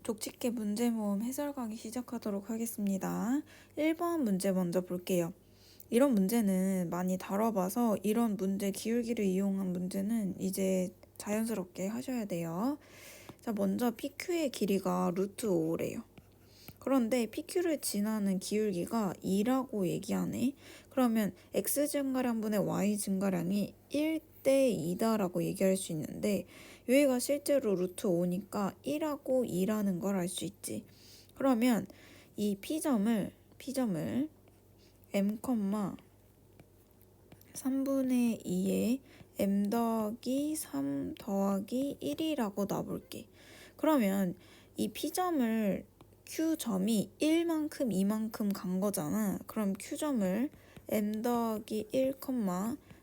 족집게 문제 모음 해설 강의 시작하도록 하겠습니다. 1번 문제 먼저 볼게요. 이런 문제는 많이 다뤄봐서 이런 문제 기울기를 이용한 문제는 이제 자연스럽게 하셔야 돼요. 자, 먼저 PQ의 길이가 루트 5래요. 그런데 PQ를 지나는 기울기가 2라고 얘기하네. 그러면 X 증가량분의 Y 증가량이 1대 2다라고 얘기할 수 있는데 여기가 실제로 루트 5니까 1하고 2라는 걸 알 수 있지. 그러면 이 P점을 M, 3분의 2에 M 더하기 3 더하기 1이라고 놔볼게. 그러면 이 P점을 Q점이 1만큼 2만큼 간 거잖아. 그럼 Q점을 M 더하기 1,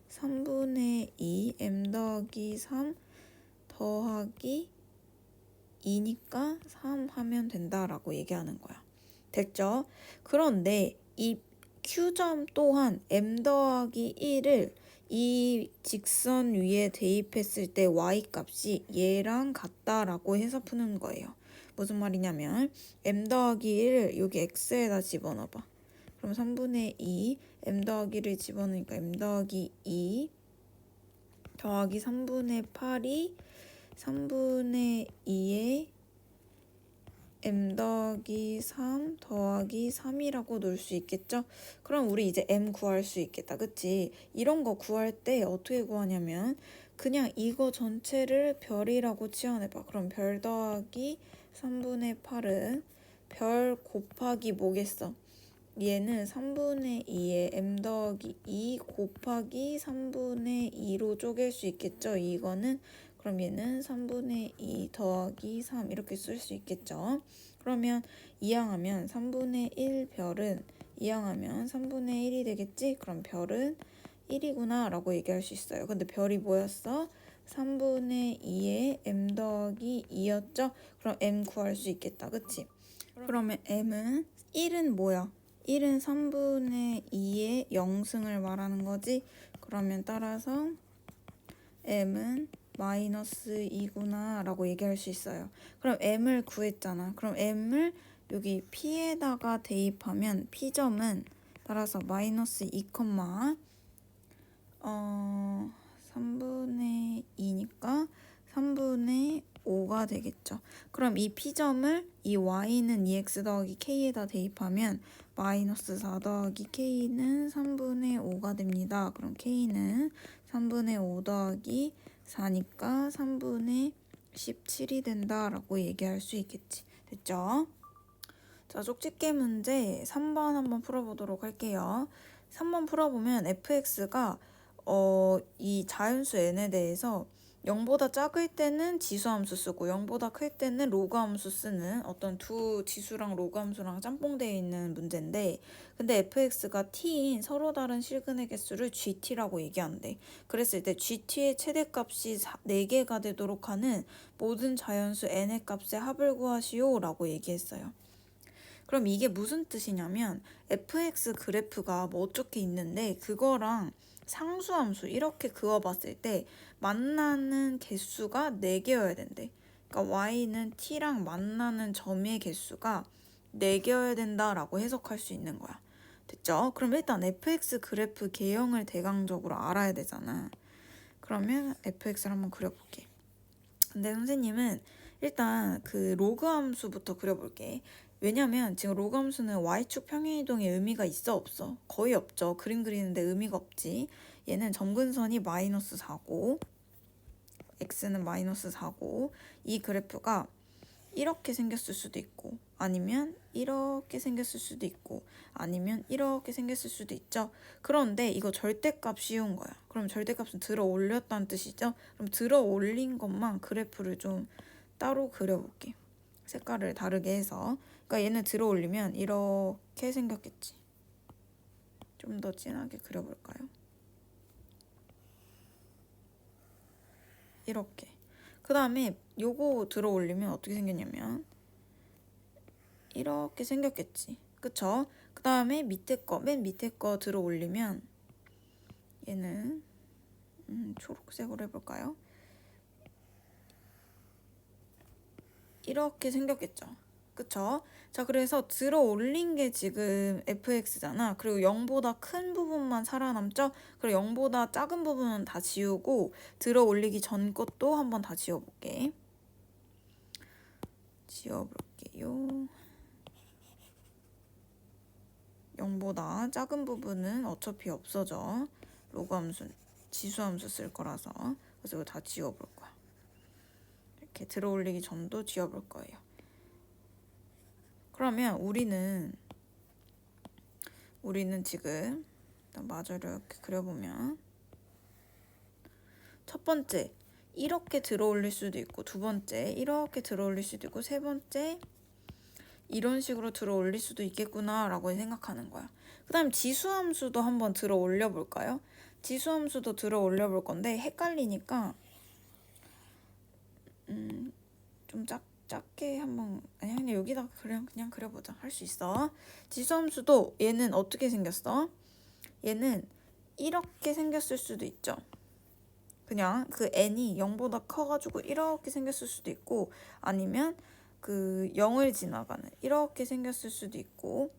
3분의 2 M 더하기 3 더하기 2니까 3 하면 된다라고 얘기하는 거야. 됐죠? 그런데 이 Q점 또한 M 더하기 1을 이 직선 위에 대입했을 때 Y 값이 얘랑 같다라고 해서 푸는 거예요. 무슨 말이냐면 M 더하기 1을 여기 X에다 집어넣어봐. 그럼 3분의 2 M 더하기 1을 집어넣으니까 M 더하기 2 더하기 3분의 8이 3분의 2에 M 더하기 3 더하기 3이라고 놓을 수 있겠죠? 그럼 우리 이제 M 구할 수 있겠다. 그치? 이런 거 구할 때 어떻게 구하냐면 그냥 이거 전체를 별이라고 치환해봐. 그럼 별 더하기 3분의 8은 별 곱하기 뭐겠어? 얘는 3분의 2에 M 더하기 2 곱하기 3분의 2로 쪼갤 수 있겠죠? 이거는 그럼 얘는 3분의 2 더하기 3 이렇게 쓸 수 있겠죠? 그러면 이항하면 3분의 1 별은 이항하면 3분의 1이 되겠지? 그럼 별은 1이구나 라고 얘기할 수 있어요. 근데 별이 뭐였어? 3분의 2에 M 더하기 2였죠? 그럼 M 구할 수 있겠다. 그치? 그러면 M은 1은 뭐야? 1은 3분의 2의 0승을 말하는 거지? 그러면 따라서 M은 마이너스 2구나 라고 얘기할 수 있어요. 그럼 M을 구했잖아. 그럼 M을 여기 P에다가 대입하면 P점은 따라서 마이너스 2, 3분의 2니까 3분의 5가 되겠죠. 그럼 이 P점을 이 Y는 2X 더하기 K에다 대입하면 마이너스 4 더하기 K는 3분의 5가 됩니다. 그럼 K는 3분의 5 더하기 4니까 3분의 17이 된다라고 얘기할 수 있겠지. 됐죠? 자, 쪽집게 문제 3번 한번 풀어보도록 할게요. 3번 풀어보면 fx가 이 자연수 n에 대해서 0보다 작을 때는 지수함수 쓰고 0보다 클 때는 로그함수 쓰는 어떤 두 지수랑 로그함수랑 짬뽕되어 있는 문제인데, 근데 fx가 t인 서로 다른 실근의 개수를 gt라고 얘기하는데, 그랬을 때 gt의 최대값이 4개가 되도록 하는 모든 자연수 n의 값의 합을 구하시오 라고 얘기했어요. 그럼 이게 무슨 뜻이냐면 fx 그래프가 뭐 어떻게 있는데 그거랑 상수함수 이렇게 그어봤을 때 만나는 개수가 4개여야 된대. 그러니까 y는 t랑 만나는 점의 개수가 4개여야 된다라고 해석할 수 있는 거야. 됐죠? 그럼 일단 fx 그래프 개형을 대강적으로 알아야 되잖아. 그러면 fx를 한번 그려볼게. 근데 선생님은 일단 그 로그 함수부터 그려볼게. 왜냐면 지금 로그 함수는 y축 평행이동에 의미가 있어 없어? 거의 없죠. 그림 그리는데 의미가 없지. 얘는 점근선이 마이너스 4고 x는 마이너스 4고 이 그래프가 이렇게 생겼을 수도 있고 아니면 이렇게 생겼을 수도 있고 아니면 이렇게 생겼을 수도 있죠. 그런데 이거 절대값 씌운 거야. 그럼 절대값은 들어 올렸다는 뜻이죠. 그럼 들어 올린 것만 그래프를 좀 따로 그려볼게. 색깔을 다르게 해서. 그러니까 얘는 들어 올리면 이렇게 생겼겠지. 좀 더 진하게 그려볼까요? 이렇게. 그 다음에 요거 들어 올리면 어떻게 생겼냐면 이렇게 생겼겠지. 그쵸? 그 다음에 맨 밑에 거 들어 올리면 얘는 초록색으로 해볼까요? 이렇게 생겼겠죠. 그쵸? 자, 그래서 들어 올린 게 지금 fx잖아. 그리고 0보다 큰 부분만 살아남죠? 그리고 0보다 작은 부분은 다 지우고 들어 올리기 전 것도 한번 다 지워볼게. 지워볼게요. 0보다 작은 부분은 어차피 없어져. 로그 함수, 지수 함수 쓸 거라서. 그래서 이거 다 지워볼 거야. 이렇게 들어 올리기 전도 지워볼 거예요. 그러면 우리는 지금 일단 마저를 이렇게 그려보면 첫 번째 이렇게 들어 올릴 수도 있고, 두 번째 이렇게 들어 올릴 수도 있고, 세 번째 이런 식으로 들어 올릴 수도 있겠구나 라고 생각하는 거야. 그 다음 지수함수도 한번 들어 올려 볼까요? 지수함수도 들어 올려 볼 건데 헷갈리니까 좀 작게 한번, 아니 그냥 여기다가 그냥 그려보자. 할 수 있어. 지수함수도 얘는 어떻게 생겼어? 얘는 이렇게 생겼을 수도 있죠. 그냥 그 n이 0보다 커가지고 이렇게 생겼을 수도 있고, 아니면 그 0을 지나가는 이렇게 생겼을 수도 있고,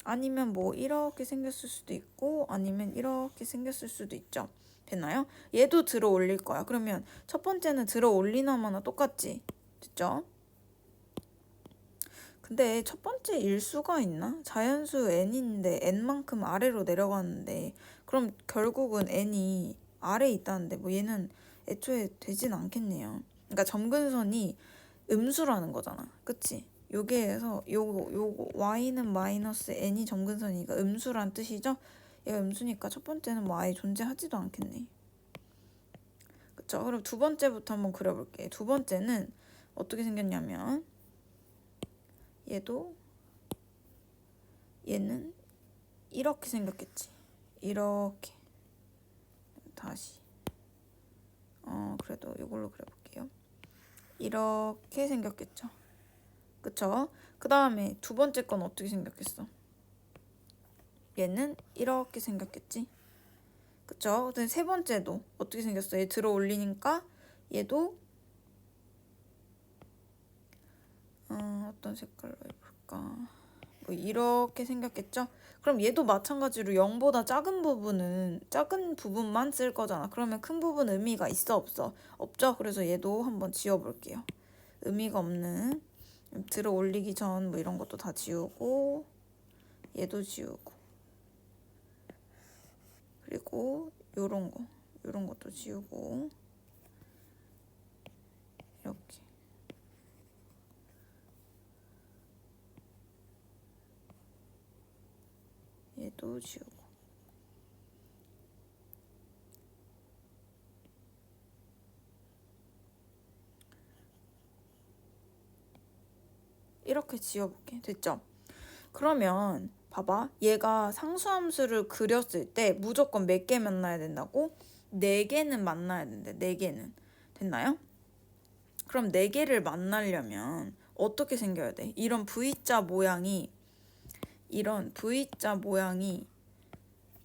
아니면 뭐 이렇게 생겼을 수도 있고, 아니면 이렇게 생겼을 수도 있죠. 됐나요? 얘도 들어 올릴 거야. 그러면 첫 번째는 들어 올리나 마나 똑같지? 됐죠? 근데 첫 번째 일수가 있나? 자연수 n인데 n만큼 아래로 내려가는데, 그럼 결국은 n이 아래에 있다는데 뭐 얘는 애초에 되진 않겠네요. 그러니까 점근선이 음수라는 거잖아. 그치? 요게에서 요거 y는 마이너스 n이 점근선이니까 음수란 뜻이죠? 얘가 음수니까 첫 번째는 뭐 아예 존재하지도 않겠네. 그쵸? 그럼 두 번째부터 한번 그려볼게. 두 번째는 어떻게 생겼냐면 얘는 이렇게 생겼겠지. 이렇게. 다시 그래도 이걸로 그려볼게요. 이렇게 생겼겠죠. 그쵸? 그 다음에 두 번째 건 어떻게 생겼겠어? 얘는 이렇게 생겼겠지. 그쵸? 근데 세 번째도 어떻게 생겼어? 얘 들어 올리니까 얘도 어떤 색깔로 해볼까? 뭐 이렇게 생겼겠죠? 그럼 얘도 마찬가지로 0보다 작은 부분만 쓸 거잖아. 그러면 큰 부분 의미가 있어 없어? 없죠? 그래서 얘도 한번 지워볼게요. 의미가 없는 들어 올리기 전 뭐 이런 것도 다 지우고, 얘도 지우고, 그리고 요런 것도 지우고, 이렇게. 얘도 지우고. 이렇게 지워볼게. 됐죠? 그러면 봐봐. 얘가 상수함수를 그렸을 때 무조건 몇 개 만나야 된다고? 4개는 만나야 된대. 4개는. 됐나요? 그럼 4개를 만나려면 어떻게 생겨야 돼? 이런 V자 모양이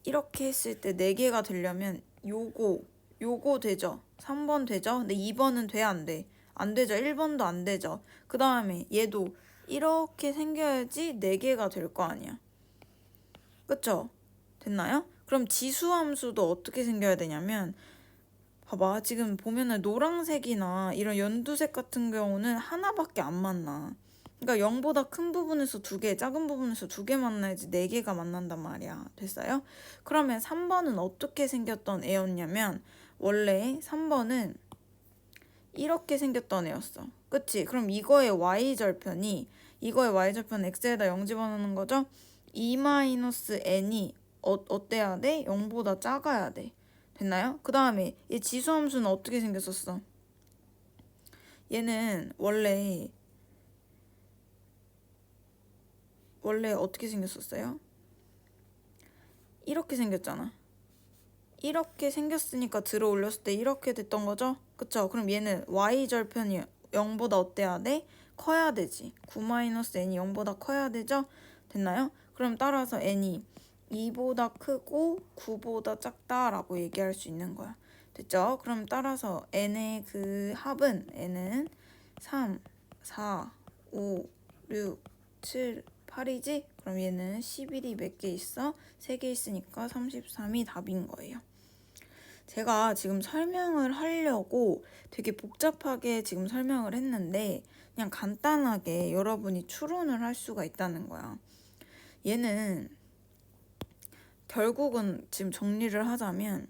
이렇게 했을 때 4개가 되려면 요거 되죠? 3번 되죠? 근데 2번은 돼, 안 돼? 안 되죠. 1번도 안 되죠. 그 다음에 얘도 이렇게 생겨야지 4개가 될 거 아니야. 그쵸? 됐나요? 그럼 지수함수도 어떻게 생겨야 되냐면, 봐봐. 지금 보면은 노란색이나 이런 연두색 같은 경우는 하나밖에 안 만나. 그러니까 0보다 큰 부분에서 2개, 작은 부분에서 2개 만나야지 4개가 만난단 말이야. 됐어요? 그러면 3번은 어떻게 생겼던 애였냐면, 원래 3번은 이렇게 생겼던 애였어. 그치? 그럼 이거의 y절편은 x에다 0 집어넣는 거죠? 2-n이 어때야 돼? 0보다 작아야 돼. 됐나요? 그 다음에 이 지수함수는 어떻게 생겼었어? 얘는 원래 어떻게 생겼었어요? 이렇게 생겼잖아. 이렇게 생겼으니까 들어 올렸을 때 이렇게 됐던 거죠? 그쵸? 그럼 얘는 y절편이 0보다 어때야 돼? 커야 되지. 9-n이 0보다 커야 되죠? 됐나요? 그럼 따라서 n이 2보다 크고 9보다 작다라고 얘기할 수 있는 거야. 됐죠? 그럼 따라서 n의 그 합은 n은 3, 4, 5, 6, 7, 8이지? 그럼 얘는 11이 몇 개 있어? 3개 있으니까 33이 답인 거예요. 제가 지금 설명을 하려고 되게 복잡하게 지금 설명을 했는데 그냥 간단하게 여러분이 추론을 할 수가 있다는 거야. 얘는 결국은 지금 정리를 하자면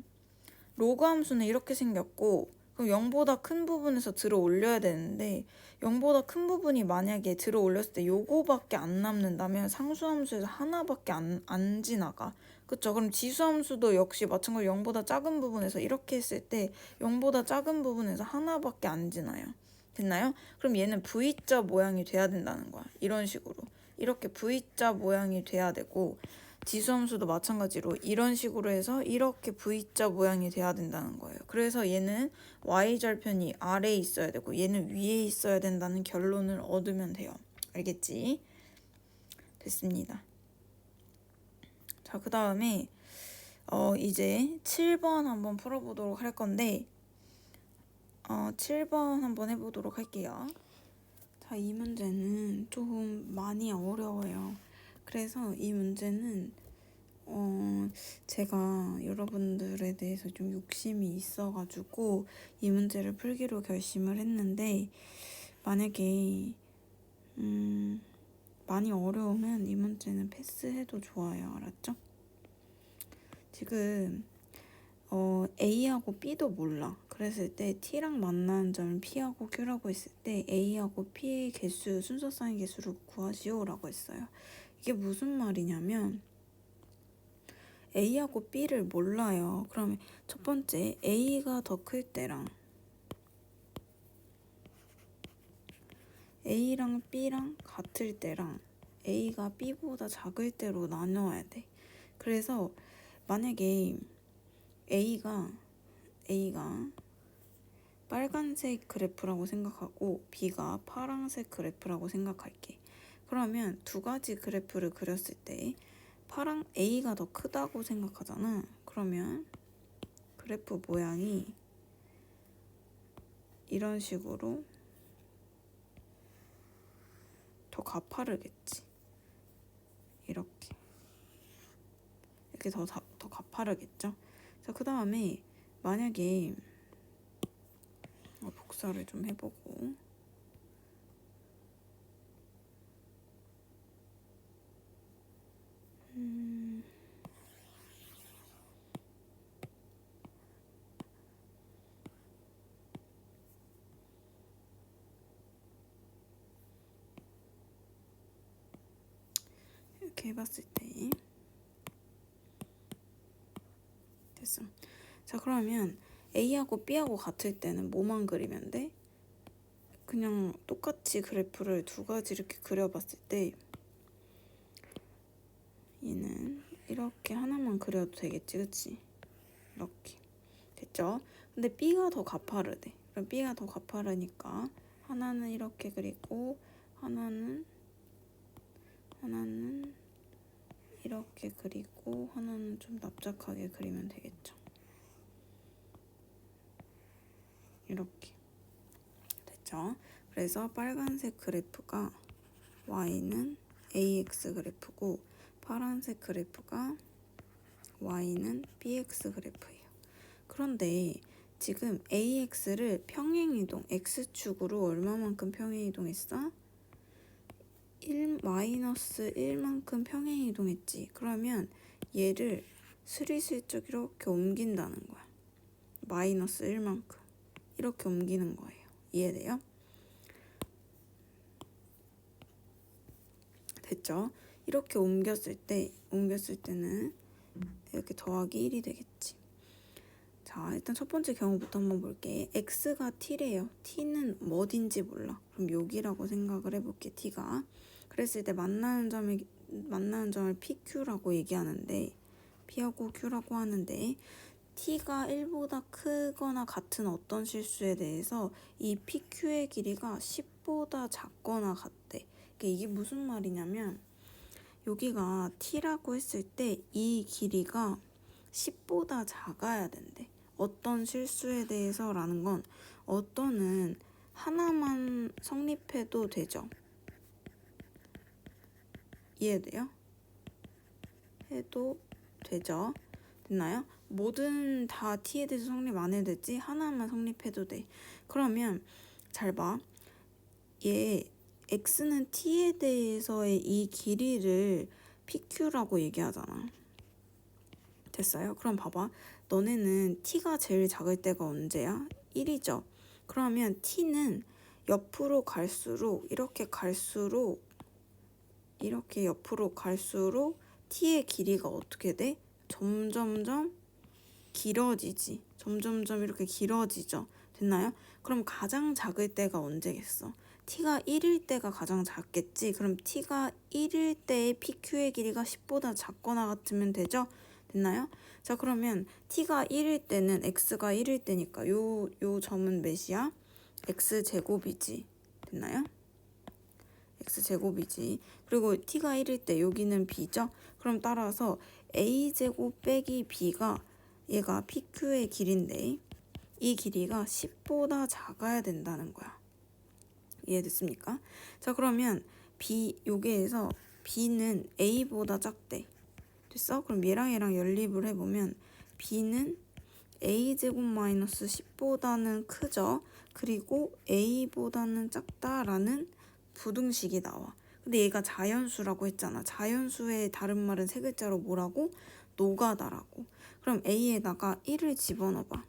로그 함수는 이렇게 생겼고 그럼 0보다 큰 부분에서 들어 올려야 되는데 0보다 큰 부분이 만약에 들어 올렸을 때 요거밖에 안 남는다면 상수함수에서 하나밖에 안 지나가. 그쵸? 그럼 지수함수도 역시 마찬가지로 0보다 작은 부분에서 이렇게 했을 때 0보다 작은 부분에서 하나밖에 안 지나요. 됐나요? 그럼 얘는 V자 모양이 돼야 된다는 거야. 이런 식으로. 이렇게 V자 모양이 돼야 되고 지수함수도 마찬가지로 이런 식으로 해서 이렇게 V자 모양이 돼야 된다는 거예요. 그래서 얘는 Y절편이 아래에 있어야 되고 얘는 위에 있어야 된다는 결론을 얻으면 돼요. 알겠지? 됐습니다. 자, 그 다음에 이제 7번 한번 풀어보도록 할 건데 7번 한번 해보도록 할게요. 자, 이 문제는 좀 많이 어려워요. 그래서 이 문제는 제가 여러분들에 대해서 좀 욕심이 있어가지고 이 문제를 풀기로 결심을 했는데 만약에 많이 어려우면 이 문제는 패스해도 좋아요. 알았죠? 지금 A하고 B도 몰라. 그랬을 때 T랑 만나는 점을 P하고 Q라고 했을 때 A하고 P의 개수, 순서상의 개수를 구하시오라고 했어요. 이게 무슨 말이냐면 A하고 B를 몰라요. 그러면 첫 번째 A가 더 클 때랑 A랑 B랑 같을 때랑 A가 B보다 작을 때로 나눠야 돼. 그래서 만약에 A가 빨간색 그래프라고 생각하고 B가 파란색 그래프라고 생각할게. 그러면 두 가지 그래프를 그렸을 때 A가 더 크다고 생각하잖아. 그러면 그래프 모양이 이런 식으로 더 가파르겠지. 이렇게 더 가파르겠죠. 자, 그 다음에 만약에 복사를 좀 해보고 이렇게 해봤을 때 됐어. 자, 그러면 A하고 B하고 같을 때는 뭐만 그리면 돼? 그냥 똑같이 그래프를 두 가지 이렇게 그려봤을 때 얘는 이렇게 하나만 그려도 되겠지, 그치? 이렇게 됐죠? 근데 B가 더 가파르대. 그럼 B가 더 가파르니까 하나는 이렇게 그리고 하나는 이렇게 그리고 하나는 좀 납작하게 그리면 되겠죠. 이렇게 됐죠? 그래서 빨간색 그래프가 Y는 AX 그래프고 파란색 그래프가 Y는 BX 그래프예요. 그런데 지금 AX를 평행이동 X축으로 얼마만큼 평행이동했어? 1-1만큼 평행이동했지. 그러면 얘를 스리슬쩍 이렇게 옮긴다는 거야. -1만큼 이렇게 옮기는 거예요. 이해돼요? 됐죠? 이렇게 옮겼을 때는 이렇게 더하기 1이 되겠지. 자, 일단 첫 번째 경우부터 한번 볼게. X가 T래요. T는 뭐딘지 몰라. 그럼 여기라고 생각을 해볼게. T가. 그랬을 때 만나는 점을 PQ라고 얘기하는데 P하고 Q라고 하는데 T가 1보다 크거나 같은 어떤 실수에 대해서 이 PQ의 길이가 10보다 작거나 같대. 이게 무슨 말이냐면 여기가 T라고 했을 때 이 길이가 10보다 작아야 된대. 어떤 실수에 대해서라는 건 어떤은 하나만 성립해도 되죠. 이해돼요? 해도 되죠. 됐나요? 뭐든 다 t에 대해서 성립 안 해도 되지 하나만 성립해도 돼. 그러면 잘 봐. 얘 x는 t에 대해서의 이 길이를 pq라고 얘기하잖아. 됐어요? 그럼 봐봐. 너네는 t가 제일 작을 때가 언제야? 1이죠. 그러면 t는 옆으로 갈수록 이렇게 옆으로 갈수록 t의 길이가 어떻게 돼? 점점점 길어지지. 점점점 이렇게 길어지죠. 됐나요? 그럼 가장 작을 때가 언제겠어? t가 1일 때가 가장 작겠지. 그럼 t가 1일 때의 pq의 길이가 10보다 작거나 같으면 되죠? 됐나요? 자, 그러면 t가 1일 때는 x가 1일 때니까 요 점은 몇이야? x제곱이지. 됐나요? x제곱이지. 그리고 t가 1일 때 여기는 b죠? 그럼 따라서 a제곱 빼기 b가 얘가 pq의 길인데 이 길이가 10보다 작아야 된다는 거야. 이해됐습니까? 자, 그러면 여기에서 b는 a보다 작대. 됐어? 그럼 얘랑 연립을 해보면 b는 a제곱 마이너스 10보다는 크죠? 그리고 a보다는 작다라는 부등식이 나와. 근데 얘가 자연수라고 했잖아. 자연수의 다른 말은 세 글자로 뭐라고? 노가다라고. 그럼 a에다가 1을 집어넣어봐.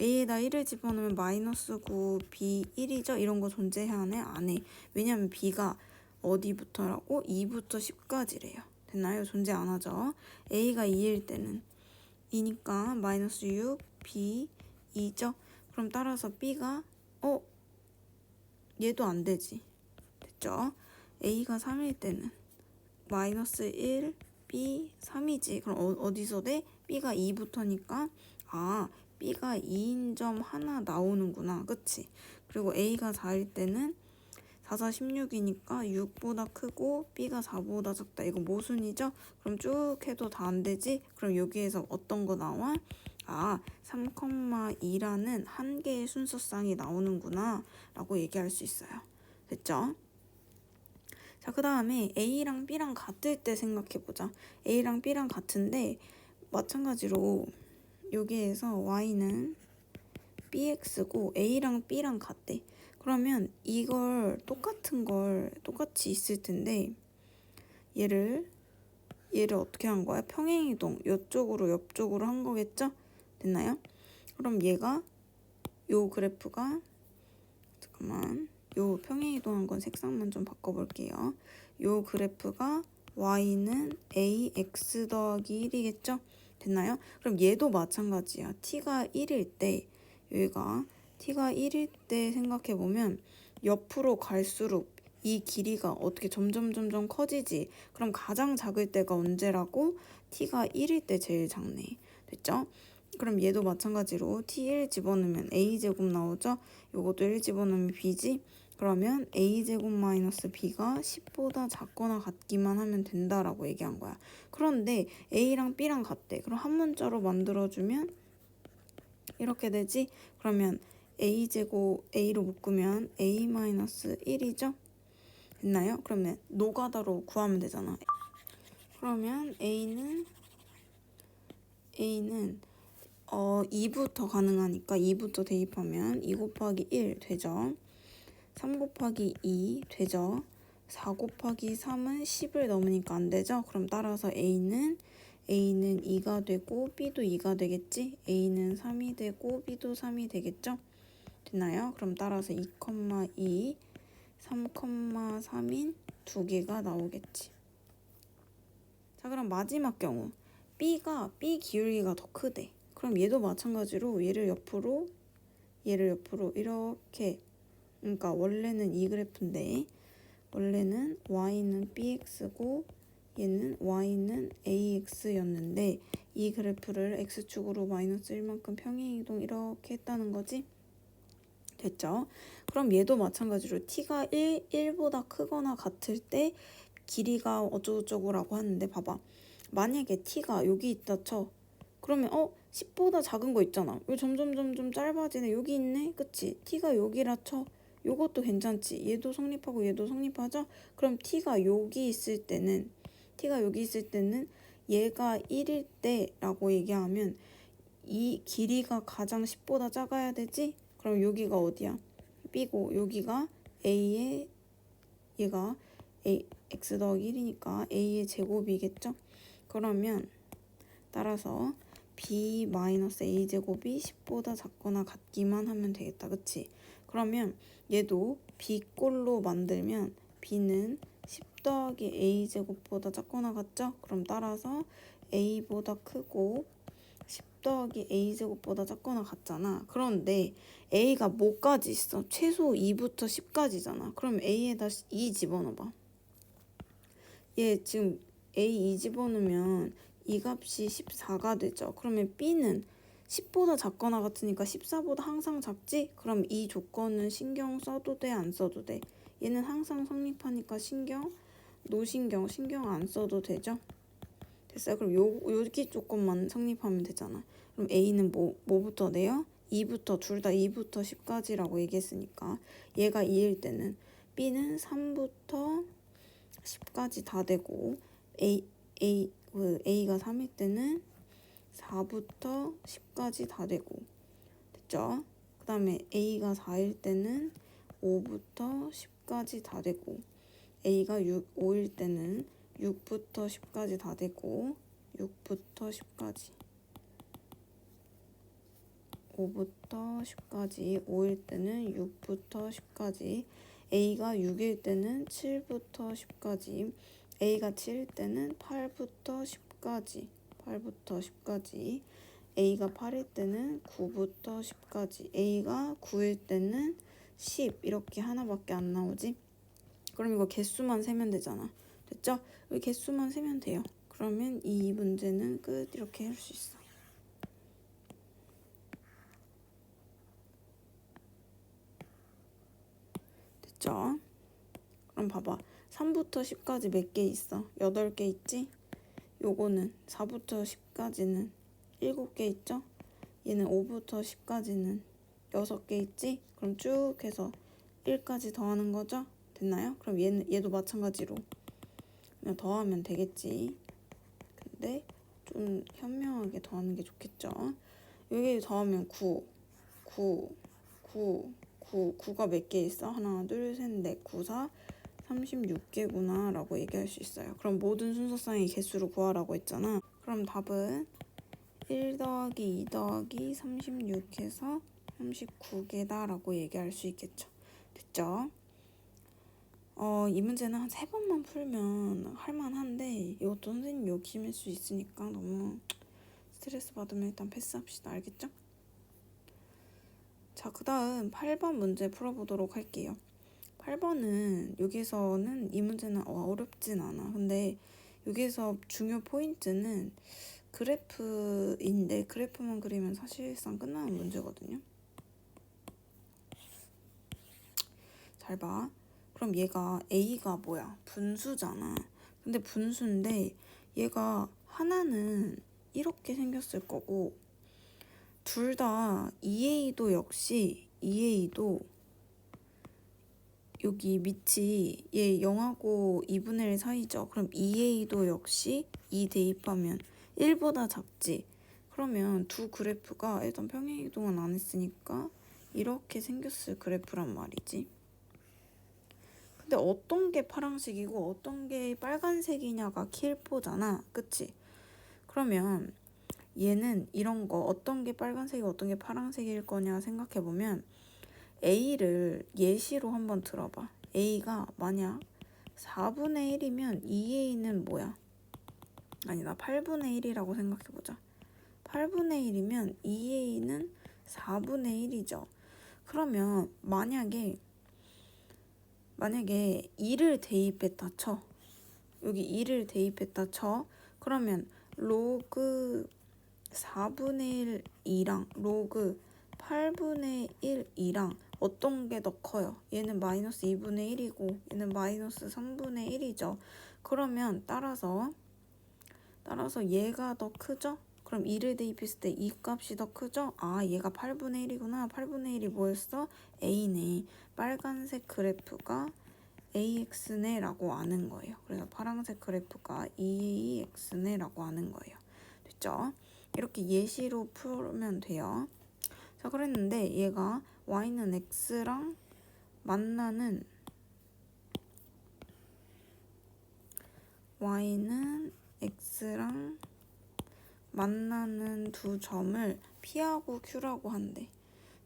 a에다 1을 집어넣으면 마이너스 9, b 1이죠? 이런 거 존재해야 하네? 안 해. 왜냐면 b가 어디부터라고? 2부터 10까지래요. 됐나요? 존재 안 하죠? a가 2일 때는 2니까 마이너스 6, b 2죠? 그럼 따라서 b가 얘도 안 되지. 됐죠? a가 3일 때는 마이너스 1, b 3이지. 그럼 어디서 돼? b가 2부터니까 b가 2인 점 하나 나오는구나. 그치? 그리고 a가 4일 때는 4, 4, 16이니까 6보다 크고 b가 4보다 작다. 이거 모순이죠? 그럼 쭉 해도 다 안 되지? 그럼 여기에서 어떤 거 나와? 3,2라는 한 개의 순서쌍이 나오는구나 라고 얘기할 수 있어요. 됐죠? 자, 그 다음에 a랑 b랑 같을 때 생각해보자. a랑 b랑 같은데 마찬가지로 여기에서 y는 bx고 a랑 b랑 같대. 그러면 이걸 똑같이 있을 텐데 얘를 어떻게 한 거야? 평행이동 옆쪽으로 한 거겠죠? 됐나요? 그럼 얘가 요 그래프가 요 평행이동한 건 색상만 좀 바꿔볼게요. 요 그래프가 y는 ax 더하기 1이겠죠? 됐나요? 그럼 얘도 마찬가지야. t가 1일 때 여기가 t가 1일 때 생각해보면 옆으로 갈수록 이 길이가 어떻게 점점 커지지? 그럼 가장 작을 때가 언제라고? t가 1일 때 제일 작네. 됐죠? 그럼 얘도 마찬가지로 t1 집어넣으면 a제곱 나오죠? 요것도 1 집어넣으면 b지? 그러면 a제곱 마이너스 b가 10보다 작거나 같기만 하면 된다라고 얘기한 거야. 그런데 a랑 b랑 같대. 그럼 한 문자로 만들어주면 이렇게 되지? 그러면 a제곱 a로 묶으면 a 마이너스 1이죠? 됐나요? 그러면 노가다로 구하면 되잖아. 그러면 a는 2부터 가능하니까 2부터 대입하면 2 곱하기 1 되죠. 3 곱하기 2 되죠. 4 곱하기 3은 10을 넘으니까 안 되죠. 그럼 따라서 A는 2가 되고 B도 2가 되겠지. A는 3이 되고 B도 3이 되겠죠. 됐나요? 그럼 따라서 2,2, 3,3인 두 개가 나오겠지. 자, 그럼 마지막 경우 B가 B 기울기가 더 크대. 그럼 얘도 마찬가지로 얘를 옆으로 이렇게, 그러니까 원래는 이 그래프인데 원래는 y는 bx고 얘는 y는 ax였는데 이 그래프를 x축으로 마이너스 1만큼 평행이동 이렇게 했다는 거지. 됐죠? 그럼 얘도 마찬가지로 t가 1보다 크거나 같을 때 길이가 어쩌고저쩌고라고 하는데 봐봐. 만약에 t가 여기 있다 쳐. 그러면 10보다 작은 거 있잖아. 왜 점점 짧아지네. 여기 있네. 그치? t가 여기라 쳐. 요것도 괜찮지. 얘도 성립하고 얘도 성립하죠? 그럼 t가 여기 있을 때는 얘가 1일 때라고 얘기하면 이 길이가 가장 10보다 작아야 되지? 그럼 여기가 어디야? b고 여기가 a의 얘가 x 더하기 1이니까 a의 제곱이겠죠? 그러면 따라서 b-a 제곱이 10보다 작거나 같기만 하면 되겠다. 그치? 그러면 얘도 b꼴로 만들면 b는 10 더하기 a 제곱보다 작거나 같죠? 그럼 따라서 a보다 크고 10 더하기 a 제곱보다 작거나 같잖아. 그런데 a가 뭐까지 있어? 최소 2부터 10까지잖아. 그럼 a에다 2 집어넣어봐. 얘 지금 a 2 집어넣으면 이 값이 14가 되죠. 그러면 b는 10보다 작거나 같으니까 14보다 항상 작지? 그럼 이 조건은 신경 써도 돼? 안 써도 돼? 얘는 항상 성립하니까 신경 안 써도 되죠? 됐어요. 그럼 여기 조건만 성립하면 되잖아. 그럼 a는 뭐부터 돼요? 2부터 둘 다 2부터 10까지라고 얘기했으니까 얘가 2일 때는 b는 3부터 10까지 다 되고 a가 3일 때는 4부터 10까지 다 되고 됐죠? 그 다음에 a가 4일 때는 5부터 10까지 다 되고 a가 5일 때는 6부터 10까지 다 되고 6부터 10까지 5부터 10까지 5일 때는 6부터 10까지 a가 6일 때는 7부터 10까지 a가 7일 때는 8부터 10까지 a가 8일 때는 9부터 10까지 a가 9일 때는 10 이렇게 하나밖에 안 나오지? 그럼 이거 개수만 세면 되잖아. 됐죠? 여기 개수만 세면 돼요. 그러면 이 문제는 끝. 이렇게 할 수 있어. 됐죠? 그럼 봐봐. 3부터 10까지 몇 개 있어? 8개 있지? 요거는 4부터 10까지는 7개 있죠? 얘는 5부터 10까지는 6개 있지? 그럼 쭉 해서 1까지 더하는 거죠? 됐나요? 그럼 얘도 마찬가지로 그냥 더하면 되겠지. 근데 좀 현명하게 더하는 게 좋겠죠. 여기 더하면 9가 몇 개 있어? 하나, 둘, 셋, 넷, 9, 4, 36개구나 라고 얘기할 수 있어요. 그럼 모든 순서상의 개수를 구하라고 했잖아. 그럼 답은 1 더하기 2 더하기 36해서 39개다 라고 얘기할 수 있겠죠. 됐죠? 이 문제는 한 3번만 풀면 할만한데 이것도 선생님 욕심일 수 있으니까 너무 스트레스 받으면 일단 패스합시다. 알겠죠? 자, 그 다음 8번 문제 풀어보도록 할게요. 8번은 여기서는 이 문제는 어렵진 않아. 근데 여기서 중요 포인트는 그래프인데 그래프만 그리면 사실상 끝나는 문제거든요. 잘 봐. 그럼 얘가 a가 뭐야? 분수잖아. 근데 분수인데 얘가 하나는 이렇게 생겼을 거고 둘 다 2a도 역시 2a도 여기 밑이 얘 0하고 2분의 1 사이죠. 그럼 2a도 역시 2 대입하면 1보다 작지. 그러면 두 그래프가 일단 평행이동은 안 했으니까 이렇게 생겼을 그래프란 말이지. 근데 어떤 게 파란색이고 어떤 게 빨간색이냐가 킬포잖아. 그치? 그러면 얘는 이런 거 어떤 게 빨간색이고 어떤 게 파란색일 거냐 생각해보면 A를 예시로 한번 들어봐. A가 만약 4분의 1이면 2A는 뭐야? 아니다. 8분의 1이라고 생각해보자. 8분의 1이면 2A는 4분의 1이죠. 그러면 만약에 2를 대입했다 쳐. 여기 2를 대입했다 쳐. 그러면 로그 4분의 1이랑 로그 8분의 1이랑 어떤 게 더 커요? 얘는 마이너스 2분의 1이고 얘는 마이너스 3분의 1이죠. 그러면 따라서 얘가 더 크죠? 그럼 2를 대입했을 때 이 값이 더 크죠? 아, 얘가 8분의 1이구나. 8분의 1이 뭐였어? A네. 빨간색 그래프가 AX네 라고 아는 거예요. 그래서 파란색 그래프가 EAX네 라고 아는 거예요. 됐죠? 이렇게 예시로 풀면 돼요. 자, 그랬는데 얘가 Y는 X랑 만나는 두 점을 P하고 Q라고 한대.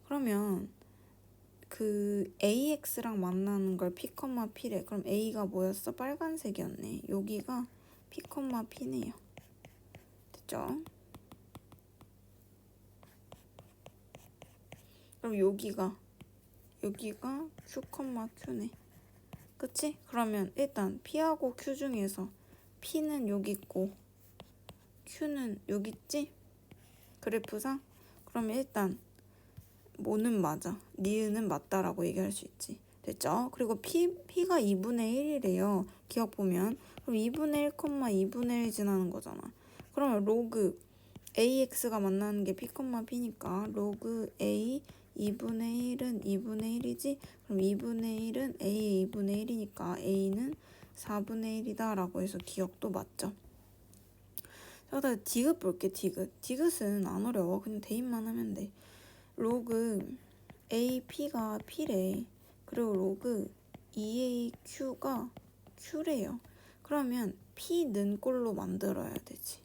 그러면 그 AX랑 만나는 걸 P, P래. 그럼 A가 뭐였어? 빨간색이었네. 여기가 P, P네요. 됐죠? 그럼 여기가 Q, Q네. 그치? 그러면 일단 P하고 Q 중에서 P는 여기 있고 Q는 여기 있지? 그래프상? 그러면 일단 뭐는 맞아. 니은은 맞다라고 얘기할 수 있지. 됐죠? 그리고 P가 2분의 1이래요. 기억 보면. 그럼 2분의 1, 2분의 1 지나는 거잖아. 그러면 로그 AX가 만나는 게 P, P니까 로그 A 2분의 1은 2분의 1이지? 그럼 2분의 1은 A의 2분의 1이니까 A는 4분의 1이다 라고 해서 기억도 맞죠. 자, 그다음에 디귿 볼게. 디귿은 안 어려워. 그냥 대입만 하면 돼. 로그 AP가 P래. 그리고 로그 EAQ가 Q래요. 그러면 P는 꼴로 만들어야 되지.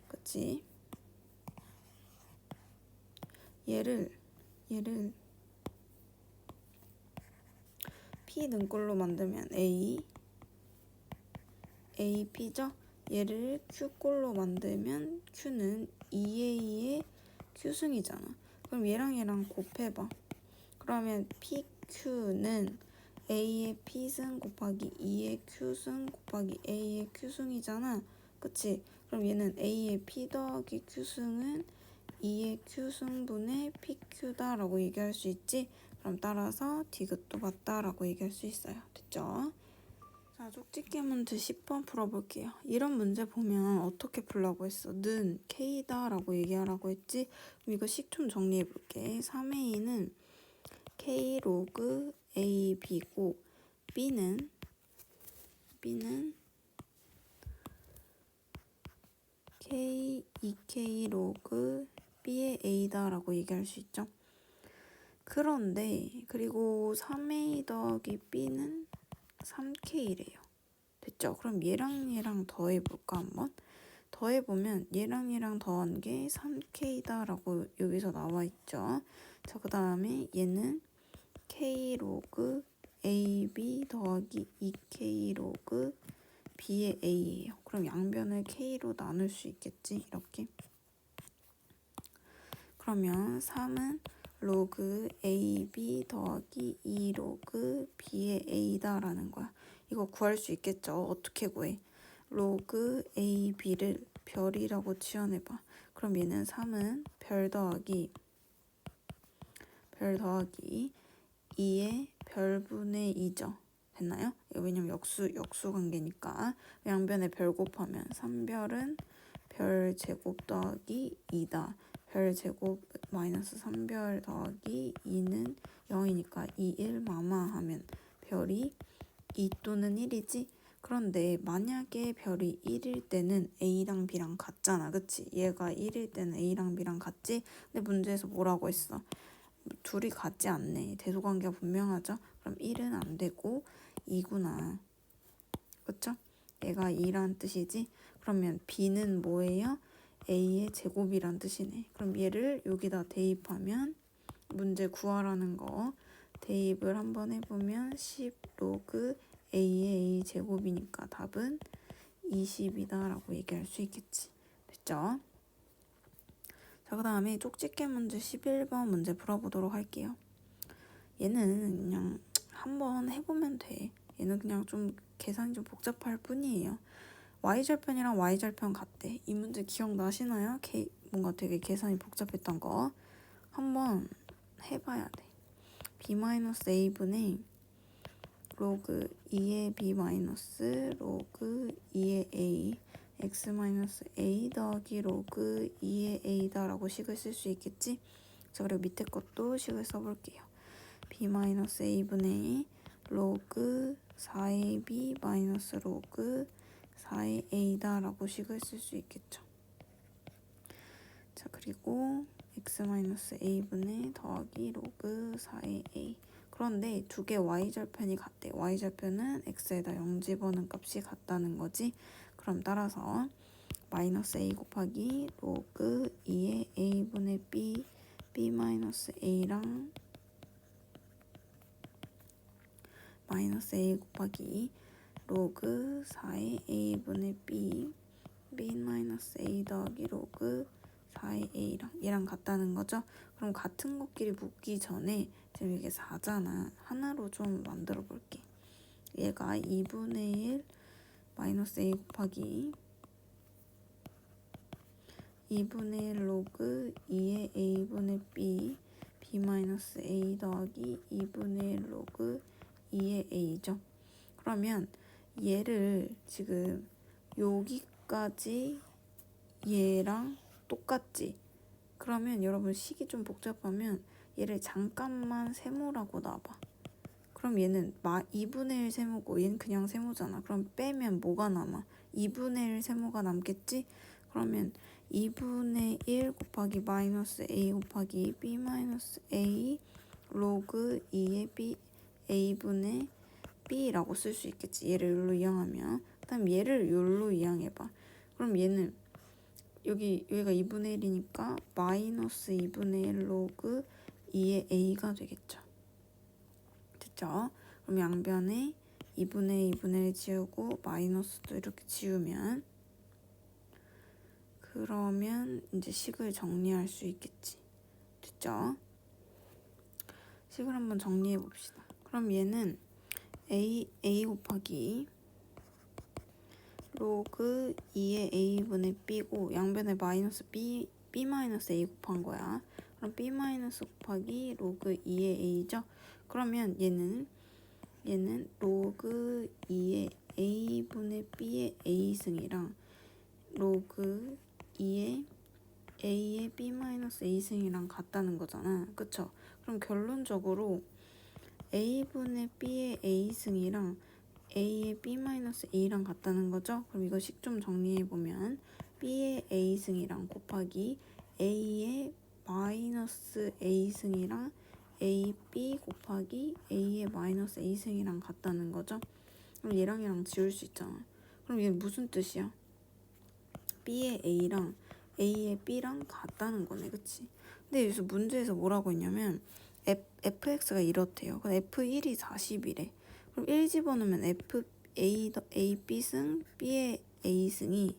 그치? 얘를 P 능꼴로 만들면 AP죠? 얘를 Q꼴로 만들면 Q는 2A의 Q승이잖아. 그럼 얘랑 곱해봐. 그러면 PQ는 A의 P승 곱하기 2의 Q승 곱하기 A의 Q승이잖아. 그치? 그럼 얘는 A의 P 더하기 Q승은 2의 Q승분의 PQ다 라고 얘기할 수 있지? 그럼 따라서 디귿도 맞다라고 얘기할 수 있어요. 됐죠? 자, 쪽집게 문제 10번 풀어볼게요. 이런 문제 보면 어떻게 풀라고 했어? 는 K다 라고 얘기하라고 했지? 그럼 이거 식촌 정리해볼게. 3A는 K 로그 AB고 B는 K 2K 로그 B의 A다 라고 얘기할 수 있죠? 그런데 그리고 3A 더하기 B는 3K래요. 됐죠? 그럼 얘랑 더해볼까 한번? 더해보면 얘랑 더한 게 3K다 라고 여기서 나와있죠. 자, 그 다음에 얘는 K 로그 AB 더하기 2K 로그 B의 A예요. 그럼 양변을 K로 나눌 수 있겠지? 이렇게. 그러면 3은 로그 AB 더하기 2 로그 B의 A다 라는 거야. 이거 구할 수 있겠죠? 어떻게 구해? 로그 AB를 별이라고 지어내봐. 그럼 얘는 3은 별 더하기 2의 별분의 2죠. 됐나요? 이거 왜냐면 역수 관계니까 양변에 별 곱하면 3별은 별 제곱 더하기 2다. 별 제곱 마이너스 3별 더하기 2는 0이니까 2, 1 마마하면 별이 2 또는 1이지? 그런데 만약에 별이 1일 때는 A랑 B랑 같잖아. 그치? 얘가 1일 때는 A랑 B랑 같지? 근데 문제에서 뭐라고 했어? 둘이 같지 않네. 대소관계가 분명하죠? 그럼 1은 안 되고 2구나. 그쵸? 얘가 2란 뜻이지? 그러면 B는 뭐예요? A의 제곱이란 뜻이네. 그럼 얘를 여기다 대입하면 문제 구하라는 거 대입을 한번 해보면 10 로그 A의 A 제곱이니까 답은 20이다 라고 얘기할 수 있겠지. 됐죠? 자, 그 다음에 쪽집게 문제 11번 문제 풀어보도록 할게요. 얘는 그냥 한번 해보면 돼. 얘는 그냥 좀 계산이 좀 복잡할 뿐이에요. Y절편이랑 Y절편 같대. 이 문제 기억나시나요? 뭔가 되게 계산이 복잡했던 거. 한번 해봐야 돼. B-A분의 로그 2의 B 마이너스 로그 2의 A x-a 더하기 로그 2의 a다 라고 식을 쓸 수 있겠지? 자, 그리고 밑에 것도 식을 써볼게요. b-a분의 로그 4ab 마이너스 로그 4의 a다 라고 식을 쓸 수 있겠죠. 자, 그리고 x-a분의 더하기 로그 4의 a. 그런데 두 개 y절편이 같대. y절편은 x에다 0 집어넣은 값이 같다는 거지. 그럼 따라서 마이너스 a 곱하기 로그 2의 a분의 b, b 마이너스 a랑 마이너스 a 곱하기 로그 4의 a분의 b, b 마이너스 a 더하기 로그 4의 a랑 얘랑 같다는 거죠. 그럼 같은 것끼리 묶기 전에 지금 이게 4잖아. 하나로 좀 만들어 볼게. 얘가 2분의 1 마이너스 a 곱하기 2분의 1 로그 2의 a분의 b, b 마이너스 a 더하기 2분의 1 로그 2의 a죠. 그러면 얘를 지금 여기까지 얘랑 똑같지? 그러면 여러분 식이 좀 복잡하면 얘를 잠깐만 세모라고 놔봐. 그럼 얘는 2분의 1 세모고 얘는 그냥 세모잖아. 그럼 빼면 뭐가 남아? 2분의 1 세모가 남겠지? 그러면 2분의 1 곱하기 마이너스 a 곱하기 b 마이너스 a 로그 2의 b a분의 b라고 쓸 수 있겠지. 얘를 여기로 이항하면. 그다음 얘를 여기로 이항해봐. 그럼 얘는 여기가 2분의 1이니까 마이너스 2분의 1 로그 2의 a가 되겠죠. 됐죠? 그럼 양변에 2분의 2분의 1 지우고 마이너스도 이렇게 지우면 그러면 이제 식을 정리할 수 있겠지. 됐죠? 식을 한번 정리해 봅시다. 그럼 얘는 a 곱하기 로그 2의 a분의 b고 양변에 마이너스 b 마이너스 a 곱한 거야. 그럼 b 마이너스 곱하기 로그 2의 a죠. 그러면 얘는 로그 2의 a분의 b의 a승이랑 로그 2의 a의 b 마이너스 a승이랑 같다는 거잖아. 그쵸? 그럼 결론적으로 a분의 b의 a승이랑 a의 b 마이너스 a랑 같다는 거죠. 그럼 이거 식 좀 정리해보면 b의 a승이랑 곱하기 a의 마이너스 a승이랑 ab 곱하기 a의 마이너스 a승이랑 같다는 거죠. 그럼 얘랑 지울 수 있잖아. 그럼 얘 무슨 뜻이야? b의 a랑 a의 b랑 같다는 거네. 그치? 근데 여기서 문제에서 뭐라고 했냐면 fx가 이렇대요. 그럼 f1이 40이래. 그럼 1 집어넣으면 ab승 b의 a승이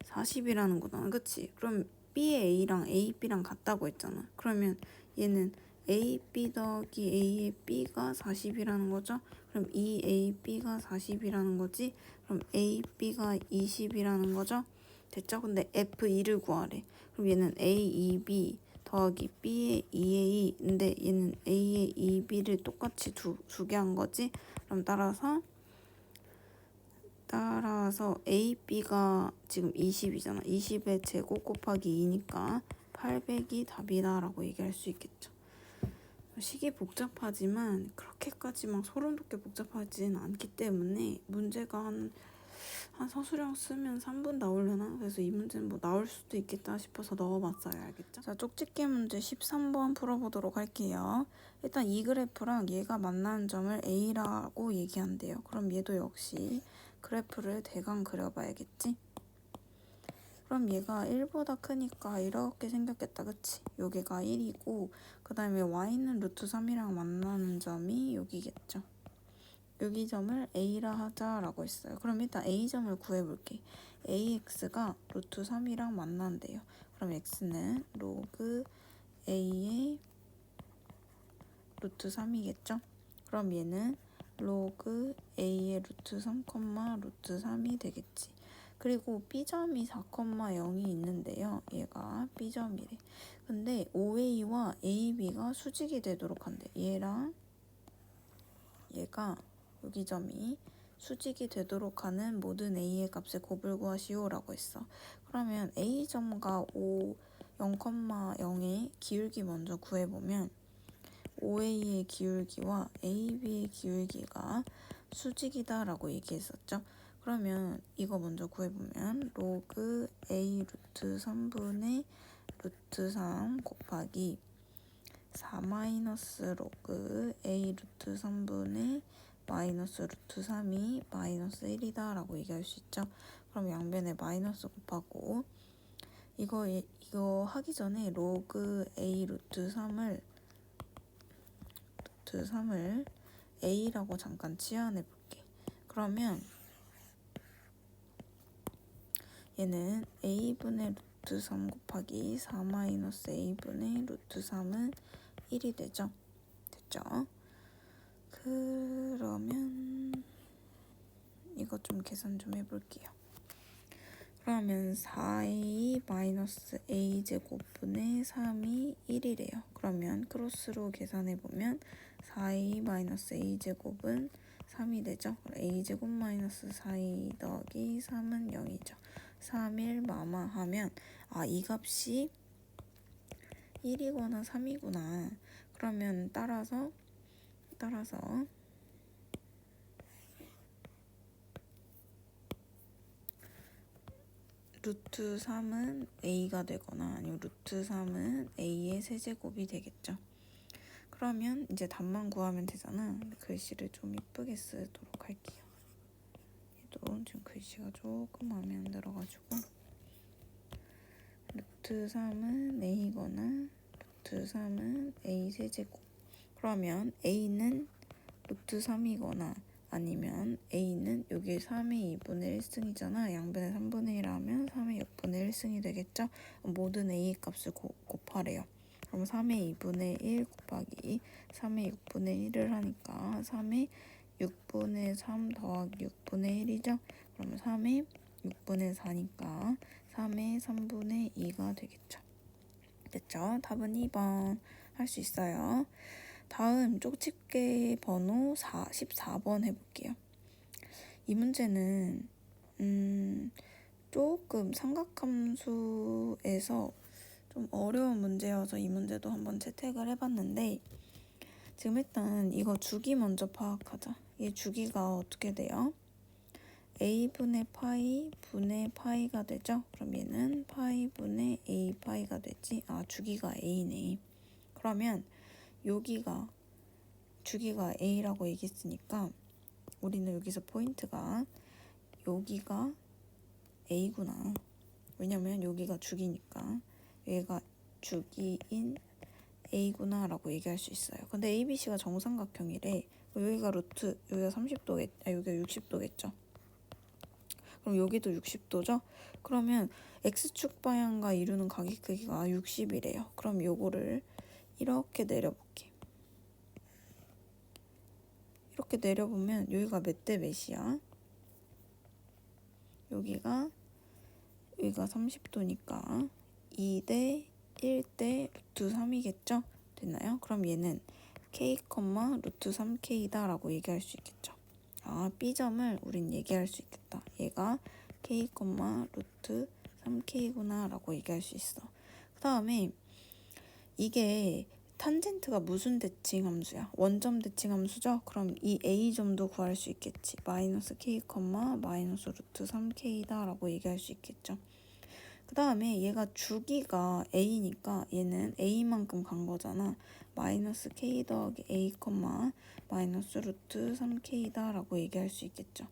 40이라는 거잖아. 그치? 그럼 b의 a랑 ab랑 같다고 했잖아. 그러면 얘는 ab 더하기 a의 b가 40이라는 거죠. 그럼 2ab가 40이라는 거지. 그럼 ab가 20이라는 거죠. 됐죠? 근데 f2를 구하래. 그럼 얘는 aeb 더하기 b의 2a인데 얘는 a의 2b를 똑같이 두 개 한 거지. 그럼 따라서 ab가 지금 20이잖아. 20의 제곱 곱하기 2니까 800이 답이다 라고 얘기할 수 있겠죠. 식이 복잡하지만 그렇게까지 막 소름 돋게 복잡하진 않기 때문에 문제가 한 서술형 쓰면 3분 나오려나? 그래서 이 문제는 뭐 나올 수도 있겠다 싶어서 넣어봤어요. 알겠죠? 자, 쪽집게 문제 13번 풀어보도록 할게요. 일단 이 그래프랑 얘가 만나는 점을 A라고 얘기한대요. 그럼 얘도 역시 그래프를 대강 그려봐야겠지? 그럼 얘가 1보다 크니까 이렇게 생겼겠다. 그치? 여기가 1이고 그 다음에 y는 루트 3이랑 만나는 점이 여기겠죠. 여기 점을 a라 하자라고 했어요. 그럼 일단 a점을 구해볼게. ax가 루트 3이랑 만난대요. 그럼 x는 로그 a의 루트 3이겠죠? 그럼 얘는 로그 a의 루트 3, 루트 3이 되겠지. 그리고 b점이 4,0이 있는데요. 얘가 b점이래. 근데 OA와 AB가 수직이 되도록 한대. 얘랑 얘가 여기 점이 수직이 되도록 하는 모든 a의 값의 곱을 구하시오 라고 했어. 그러면 a점과 0,0의 기울기 먼저 구해보면 5a의 기울기와 ab의 기울기가 수직이다 라고 얘기했었죠. 그러면 이거 먼저 구해보면 로그 a 루트 3분의 루트 3 곱하기 4 마이너스 로그 a 루트 3분의 마이너스 루트 3이 마이너스 1이다 라고 얘기할 수 있죠. 그럼 양변에 마이너스 곱하고 이거 하기 전에 로그 a 루트 3을 a라고 잠깐 치환해 볼게. 그러면 얘는 a분의 루트 3 곱하기 4 마이너스 a분의 루트 3은 1이 되죠. 됐죠? 그러면 이거 좀 계산 좀 해볼게요. 그러면 4a 마이너스 a 제곱분의 3이 1이래요. 그러면 크로스로 계산해보면 4a 마이너스 a 제곱은 3이 되죠. a 제곱 마이너스 4a 더하기 3은 0이죠. 3, 1 마마 하면 이 값이 1이거나 3이구나. 그러면 따라서 루트 3은 a가 되거나 아니면 루트 3은 a의 세제곱이 되겠죠. 그러면 이제 답만 구하면 되잖아. 글씨를 좀 이쁘게 쓰도록 할게요. 얘도 지금 글씨가 조금 마음에 안 들어가지고 루트 3은 a거나 루트 3은 a 세제곱. 그러면 a는 루트 3이거나 아니면 a는 여기 3의 2분의 1승이잖아. 양변에 3분의 1 하면 3의 6분의 1승이 되겠죠. 모든 a 값을 곱하래요. 그럼 3의 2분의 1 곱하기 3의 6분의 1을 하니까 3의 6분의 3 더하기 6분의 1이죠. 그러면 3의 6분의 4니까 3의 3분의 2가 되겠죠. 됐죠? 답은 2번 할 수 있어요. 다음 쪽집게 번호 14번 해볼게요. 이 문제는 조금 삼각함수에서 좀 어려운 문제여서 이 문제도 한번 채택을 해봤는데 지금 일단 이거 주기 먼저 파악하자. 이 주기가 어떻게 돼요? a분의 파이 분의 파이가 되죠? 그럼 얘는 파이 분의 a 파이가 되지? 주기가 a네. 그러면 여기가 주기가 a라고 얘기했으니까 우리는 여기서 포인트가 여기가 a구나. 왜냐면 여기가 주기니까 얘가 주기인 a구나 라고 얘기할 수 있어요. 근데 ABC가 정삼각형이래. 여기가 루트, 여기가 30도, 여기가 60도겠죠. 그럼 여기도 60도죠? 그러면 x축 방향과 이루는 각의 크기가 60이래요. 그럼 요거를 이렇게 내려볼게. 이렇게 내려보면 여기가 몇 대 몇이야? 여기가 30도니까 2대 1대 루트 3이겠죠? 됐나요? 그럼 얘는 k, 루트 3k다 라고 얘기할 수 있겠죠. B점을 우린 얘기할 수 있겠다. 얘가 k, 루트 3k구나 라고 얘기할 수 있어. 그 다음에 이게 탄젠트가 무슨 대칭 함수야? 원점 대칭 함수죠? 그럼 이 a점도 구할 수 있겠지. 마이너스 k, 마이너스 루트 3k다 라고 얘기할 수 있겠죠. 그 다음에 얘가 주기가 a니까 얘는 a만큼 간 거잖아. 마이너스 k 더하기 a, 마이너스 루트 3k다 라고 얘기할 수 있겠죠.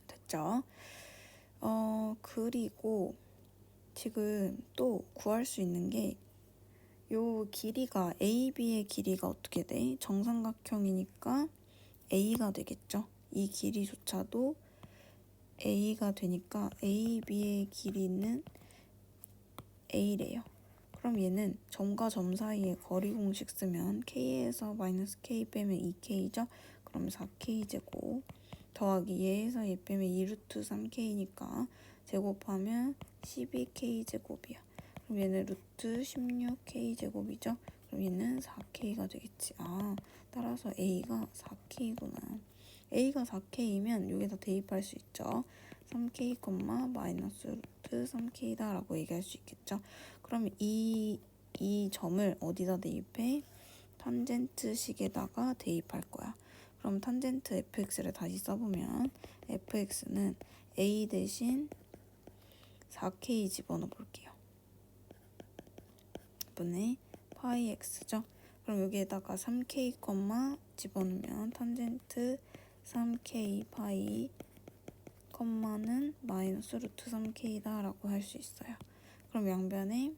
됐죠? 그리고 지금 또 구할 수 있는 게 요 길이가 AB의 길이가 어떻게 돼? 정삼각형이니까 A가 되겠죠. 이 길이조차도 A가 되니까 AB의 길이는 A래요. 그럼 얘는 점과 점 사이에 거리 공식 쓰면 K에서 마이너스 K 빼면 2K죠? 그럼 4K 제곱 더하기 얘에서 얘 빼면 2루트 3K니까 제곱하면 12K 제곱이야. 그럼 얘는 루트 16K 제곱이죠? 그럼 얘는 4K가 되겠지. 따라서 A가 4K구나. a가 4k이면 여기다 대입할 수 있죠. 3k, 마이너스 루트 3k다 라고 얘기할 수 있겠죠. 그럼 이 점을 어디다 대입해? 탄젠트식에다가 대입할 거야. 그럼 탄젠트 fx를 다시 써보면 fx는 a 대신 4k 집어넣어 볼게요. 분의 파이 x죠. 그럼 여기에다가 3k, 집어넣으면 탄젠트 3k 파이 는 마이너스 루트 3k다 라고 할 수 있어요. 그럼 양변에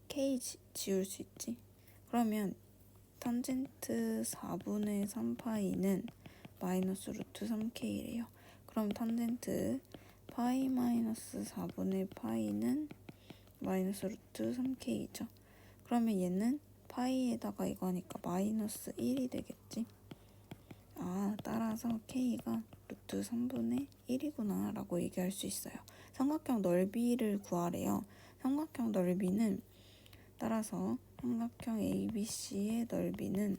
k 지울 수 있지. 그러면 탄젠트 4분의 3파이는 마이너스 루트 3k래요. 그럼 탄젠트 파이 마이너스 4분의 파이는 마이너스 루트 3k죠. 그러면 얘는 파이에다가 이거 하니까 마이너스 1이 되겠지. 따라서 k가 루트 3분의 1이구나 라고 얘기할 수 있어요. 삼각형 넓이를 구하래요. 삼각형 넓이는 따라서 삼각형 ABC의 넓이는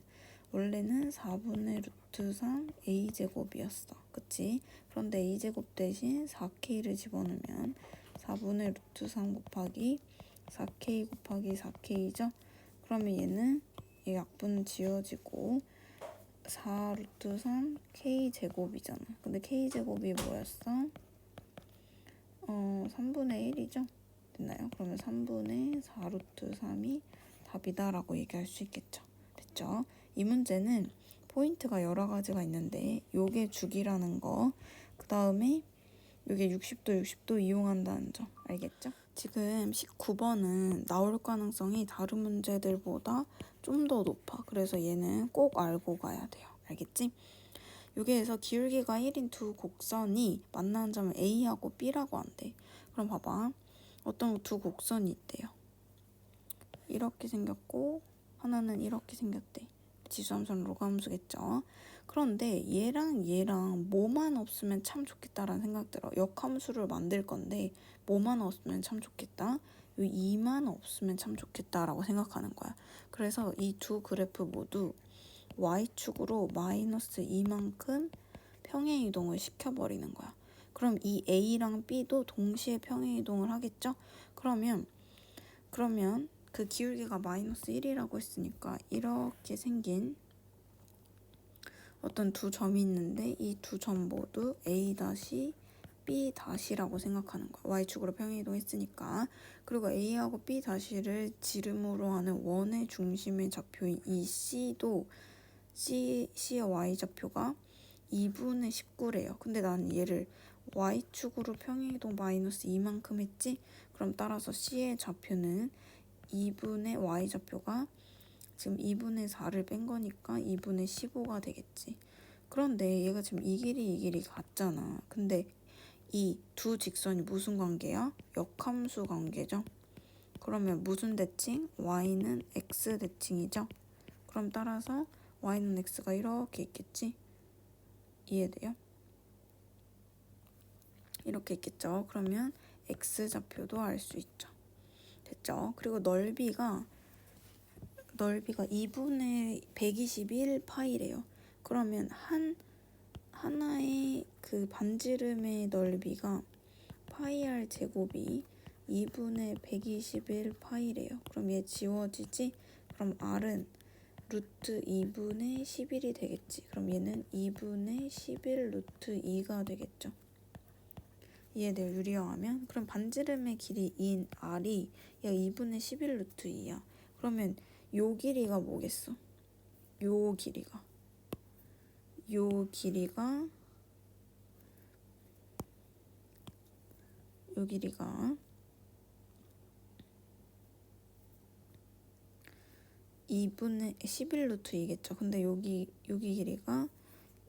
원래는 4분의 루트 3 a제곱이었어. 그치? 그런데 a제곱 대신 4k를 집어넣으면 4분의 루트 3 곱하기 4k 곱하기 4k죠? 그러면 얘는 이 약분은 지워지고 4 루트 3 k제곱이잖아. 근데 k제곱이 뭐였어? 3분의 1이죠? 됐나요? 그러면 3분의 4 루트 3이 답이다 라고 얘기할 수 있겠죠. 됐죠? 이 문제는 포인트가 여러 가지가 있는데 요게 주기라는 거, 그 다음에 요게 60도 이용한다는 점 알겠죠? 지금 19번은 나올 가능성이 다른 문제들보다 좀 더 높아. 그래서 얘는 꼭 알고 가야 돼요. 알겠지? 여기에서 기울기가 1인 두 곡선이 만나는 점을 A하고 B라고 한대. 그럼 봐봐. 어떤 두 곡선이 있대요. 이렇게 생겼고 하나는 이렇게 생겼대. 지수함수는 로그함수겠죠. 그런데 얘랑 뭐만 없으면 참 좋겠다라는 생각 들어. 역함수를 만들 건데 뭐만 없으면 참 좋겠다. 요 2만 없으면 참 좋겠다라고 생각하는 거야. 그래서 이 두 그래프 모두 y축으로 마이너스 2만큼 평행이동을 시켜버리는 거야. 그럼 이 A랑 B도 동시에 평행이동을 하겠죠? 그러면 그 기울기가 마이너스 1이라고 했으니까 이렇게 생긴 어떤 두 점이 있는데 이 두 점 모두 A 다시 B 다시라고 생각하는 거야. Y축으로 평행이동했으니까. 그리고 A하고 B 다시를 지름으로 하는 원의 중심의 좌표인 이 C도 C의 Y좌표가 2분의 19래요. 근데 나는 얘를 Y축으로 평행이동 마이너스 2만큼 했지? 그럼 따라서 C의 좌표는 2분의 Y좌표가 지금 2분의 4를 뺀 거니까 2분의 15가 되겠지. 그런데 얘가 지금 이 길이 같잖아. 근데 이 두 직선이 무슨 관계야? 역함수 관계죠. 그러면 무슨 대칭? y는 x 대칭이죠. 그럼 따라서 y는 x가 이렇게 있겠지? 이해돼요? 이렇게 있겠죠. 그러면 x좌표도 알 수 있죠. 됐죠? 그리고 넓이가 2분의 121 파이래요. 그러면 하나의 그 반지름의 넓이가 파이 r 제곱이 2분의 121 파이래요. 그럼 얘 지워지지? 그럼 r은 루트 2분의 11이 되겠지. 그럼 얘는 2분의 11 루트 2가 되겠죠. 이해돼요? 유리화하면? 그럼 반지름의 길이인 r이 얘가 2분의 11 루트 2야. 그러면 요 길이가 뭐겠어? 요 길이가 2분의 11 루트 2겠죠. 근데 여기 길이가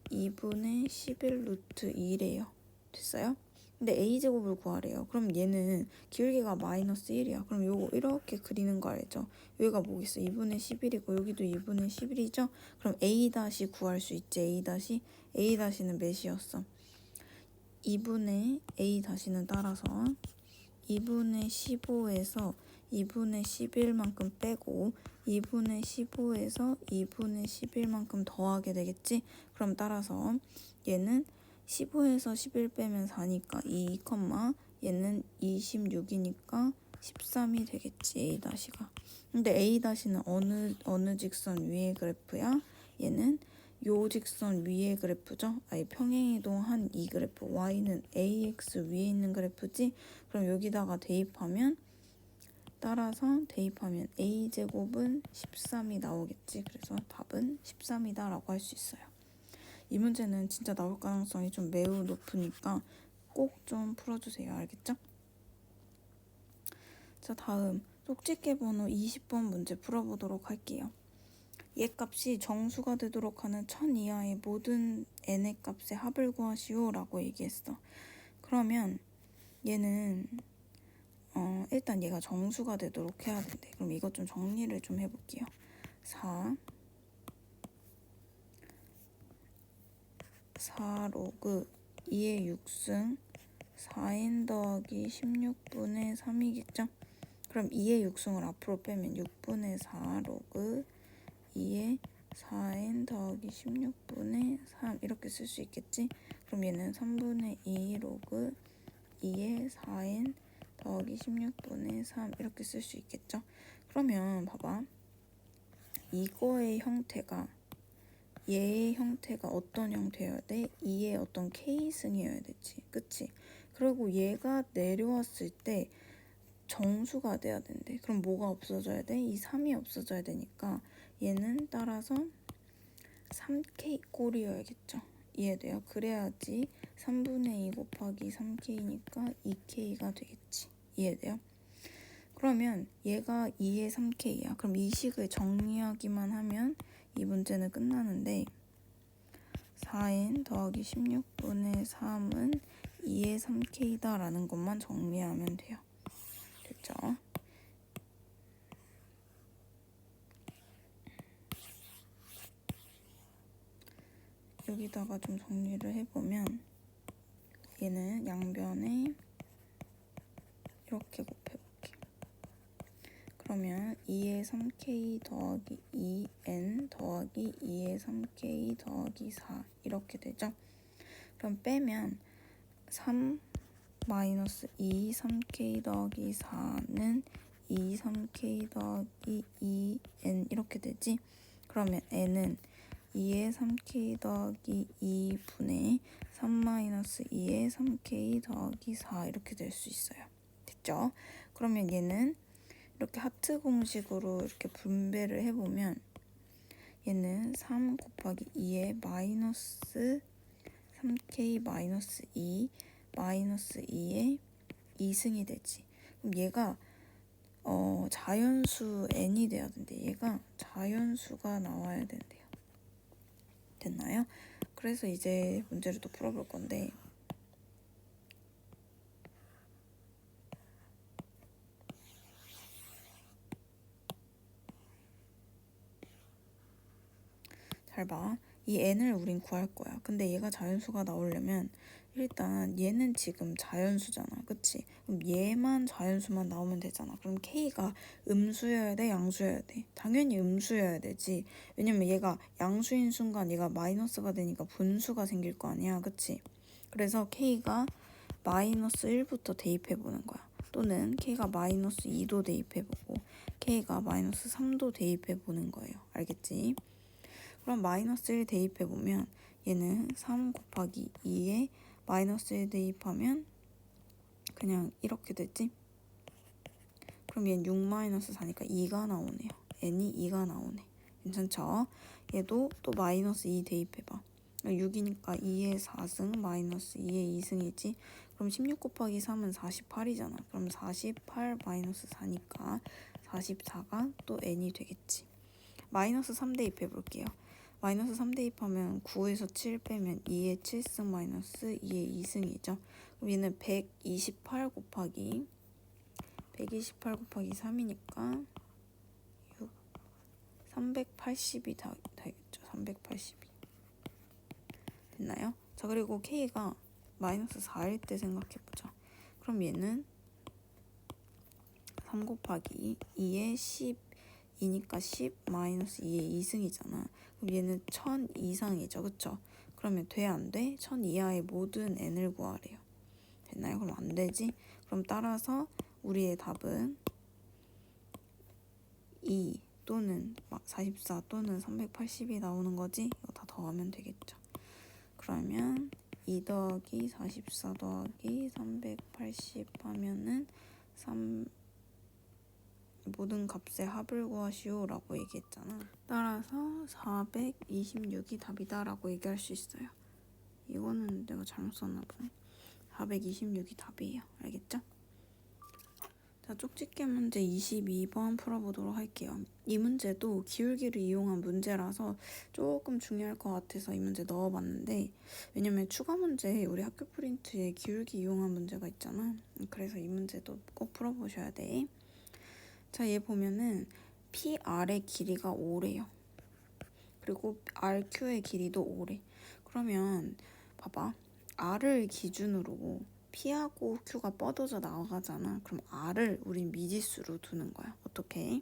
2분의 11 루트 2래요. 됐어요? 근데 a제곱을 구하래요. 그럼 얘는 기울기가 마이너스 1이야. 그럼 요거 이렇게 그리는 거 알죠? 여기가 뭐겠어? 2분의 11이고 여기도 2분의 11이죠? 그럼 a 다시 구할 수 있지. a 다시는 몇이었어? 2분의 a 다시는 따라서 2분의 15에서 2분의 11만큼 빼고 2분의 15에서 2분의 11만큼 더하게 되겠지? 그럼 따라서 얘는 15에서 11 빼면 4니까 2, 얘는 26이니까 13이 되겠지, A-가. 근데 A-는 어느 직선 위의 그래프야? 얘는 요 직선 위의 그래프죠? 아니, 평행이동한 이 그래프 Y는 AX 위에 있는 그래프지? 그럼 여기다가 따라서 대입하면 A제곱은 13이 나오겠지. 그래서 답은 13이다 라고 할 수 있어요. 이 문제는 진짜 나올 가능성이 좀 매우 높으니까 꼭 좀 풀어주세요. 알겠죠? 자, 다음 쪽집게 번호 20번 문제 풀어보도록 할게요. 얘 값이 정수가 되도록 하는 1000 이하의 모든 n의 값의 합을 구하시오 라고 얘기했어. 그러면 얘는 일단 얘가 정수가 되도록 해야 된대. 그럼 이것 좀 정리를 좀 해볼게요. 4 로그 2의 6승 4n 더하기 16분의 3이겠죠? 그럼 2의 6승을 앞으로 빼면 6분의 4 로그 2의 4n 더하기 16분의 3 이렇게 쓸 수 있겠지? 그럼 얘는 3분의 2 로그 2의 4n 더하기 16분의 3 이렇게 쓸 수 있겠죠? 그러면 봐봐. 이거의 형태가 얘의 형태가 어떤 형태여야 돼? 2의 어떤 k승이어야 되지. 그치? 그리고 얘가 내려왔을 때 정수가 돼야 된대. 그럼 뭐가 없어져야 돼? 이 3이 없어져야 되니까 얘는 따라서 3k 꼴이어야겠죠. 이해돼요? 그래야지 3분의 2 곱하기 3k니까 2k가 되겠지. 이해돼요? 그러면 얘가 2의 3k야. 그럼 이 식을 정리하기만 하면 이 문제는 끝나는데 4n 더하기 16분의 3은 2의 3k다 라는 것만 정리하면 돼요. 됐죠? 여기다가 좀 정리를 해보면 얘는 양변에 이렇게 곱해볼게요. 그러면 2의 3k 더하기 2n 더하기 2의 3k 더하기 4 이렇게 되죠. 그럼 빼면 3 마이너스 2 3k 더하기 4는 2 3k 더하기 2n 이렇게 되지. 그러면 n은 2의 3k 더하기 2분의 3 마이너스 2의 3k 더하기 4 이렇게 될 수 있어요. 됐죠? 그러면 얘는 이렇게 하트 공식으로 이렇게 분배를 해보면 얘는 3 곱하기 2의 마이너스 3k 마이너스 2 마이너스 2의 2승이 되지. 그럼 얘가 자연수 n이 돼야 된대. 얘가 자연수가 나와야 된대요. 됐나요? 그래서 이제 문제를 또 풀어볼 건데 잘 봐. 이 n을 우린 구할 거야. 근데 얘가 자연수가 나오려면 일단 얘는 지금 자연수잖아. 그치? 그럼 얘만 자연수만 나오면 되잖아. 그럼 k가 음수여야 돼? 양수여야 돼? 당연히 음수여야 되지. 왜냐면 얘가 양수인 순간 얘가 마이너스가 되니까 분수가 생길 거 아니야. 그치? 그래서 k가 마이너스 1부터 대입해보는 거야. 또는 k가 마이너스 2도 대입해보고 k가 마이너스 3도 대입해보는 거예요. 알겠지? 그럼 마이너스 1 대입해보면 얘는 3 곱하기 2에 마이너스 1 대입하면 그냥 이렇게 되지? 그럼 얘는 6 마이너스 4니까 2가 나오네요. n이 2가 나오네. 괜찮죠? 얘도 또 마이너스 2 대입해봐. 6이니까 2의 4승 마이너스 2의 2승이지. 그럼 16 곱하기 3은 48이잖아. 그럼 48 마이너스 4니까 44가 또 n이 되겠지. 마이너스 3 대입해볼게요. 마이너스 3 대입하면 9에서 7 빼면 2의 7승 마이너스 2의 2승이죠. 그럼 얘는 128 곱하기 3이니까 6, 380이 되겠죠. 380이. 됐나요? 자, 그리고 k가 마이너스 4일 때 생각해보자. 그럼 얘는 3 곱하기 2의 2니까 10 마이너스 2의 2승이잖아. 그럼 얘는 1000 이상이죠. 그쵸? 그러면 돼? 안 돼? 1000 이하의 모든 n을 구하래요. 됐나요? 그럼 안 되지? 그럼 따라서 우리의 답은 2 또는 44 또는 380이 나오는 거지? 이거 다 더하면 되겠죠. 그러면 2 더하기 44 더하기 380 하면은 3 모든 값의 합을 구하시오 라고 얘기했잖아. 따라서 426이 답이다 라고 얘기할 수 있어요. 이거는 내가 잘못 썼나 보네. 426이 답이에요. 알겠죠? 자, 쪽집게 문제 22번 풀어보도록 할게요. 이 문제도 기울기를 이용한 문제라서 조금 중요할 것 같아서 이 문제 넣어봤는데, 왜냐면 추가 문제에 우리 학교 프린트에 기울기 이용한 문제가 있잖아. 그래서 이 문제도 꼭 풀어보셔야 돼. 자, 얘 보면은 PR의 길이가 5래요. 그리고 RQ의 길이도 5래. 그러면 봐봐. R을 기준으로 P하고 Q가 뻗어져 나가잖아. 그럼 R을 우린 미지수로 두는 거야. 어떻게?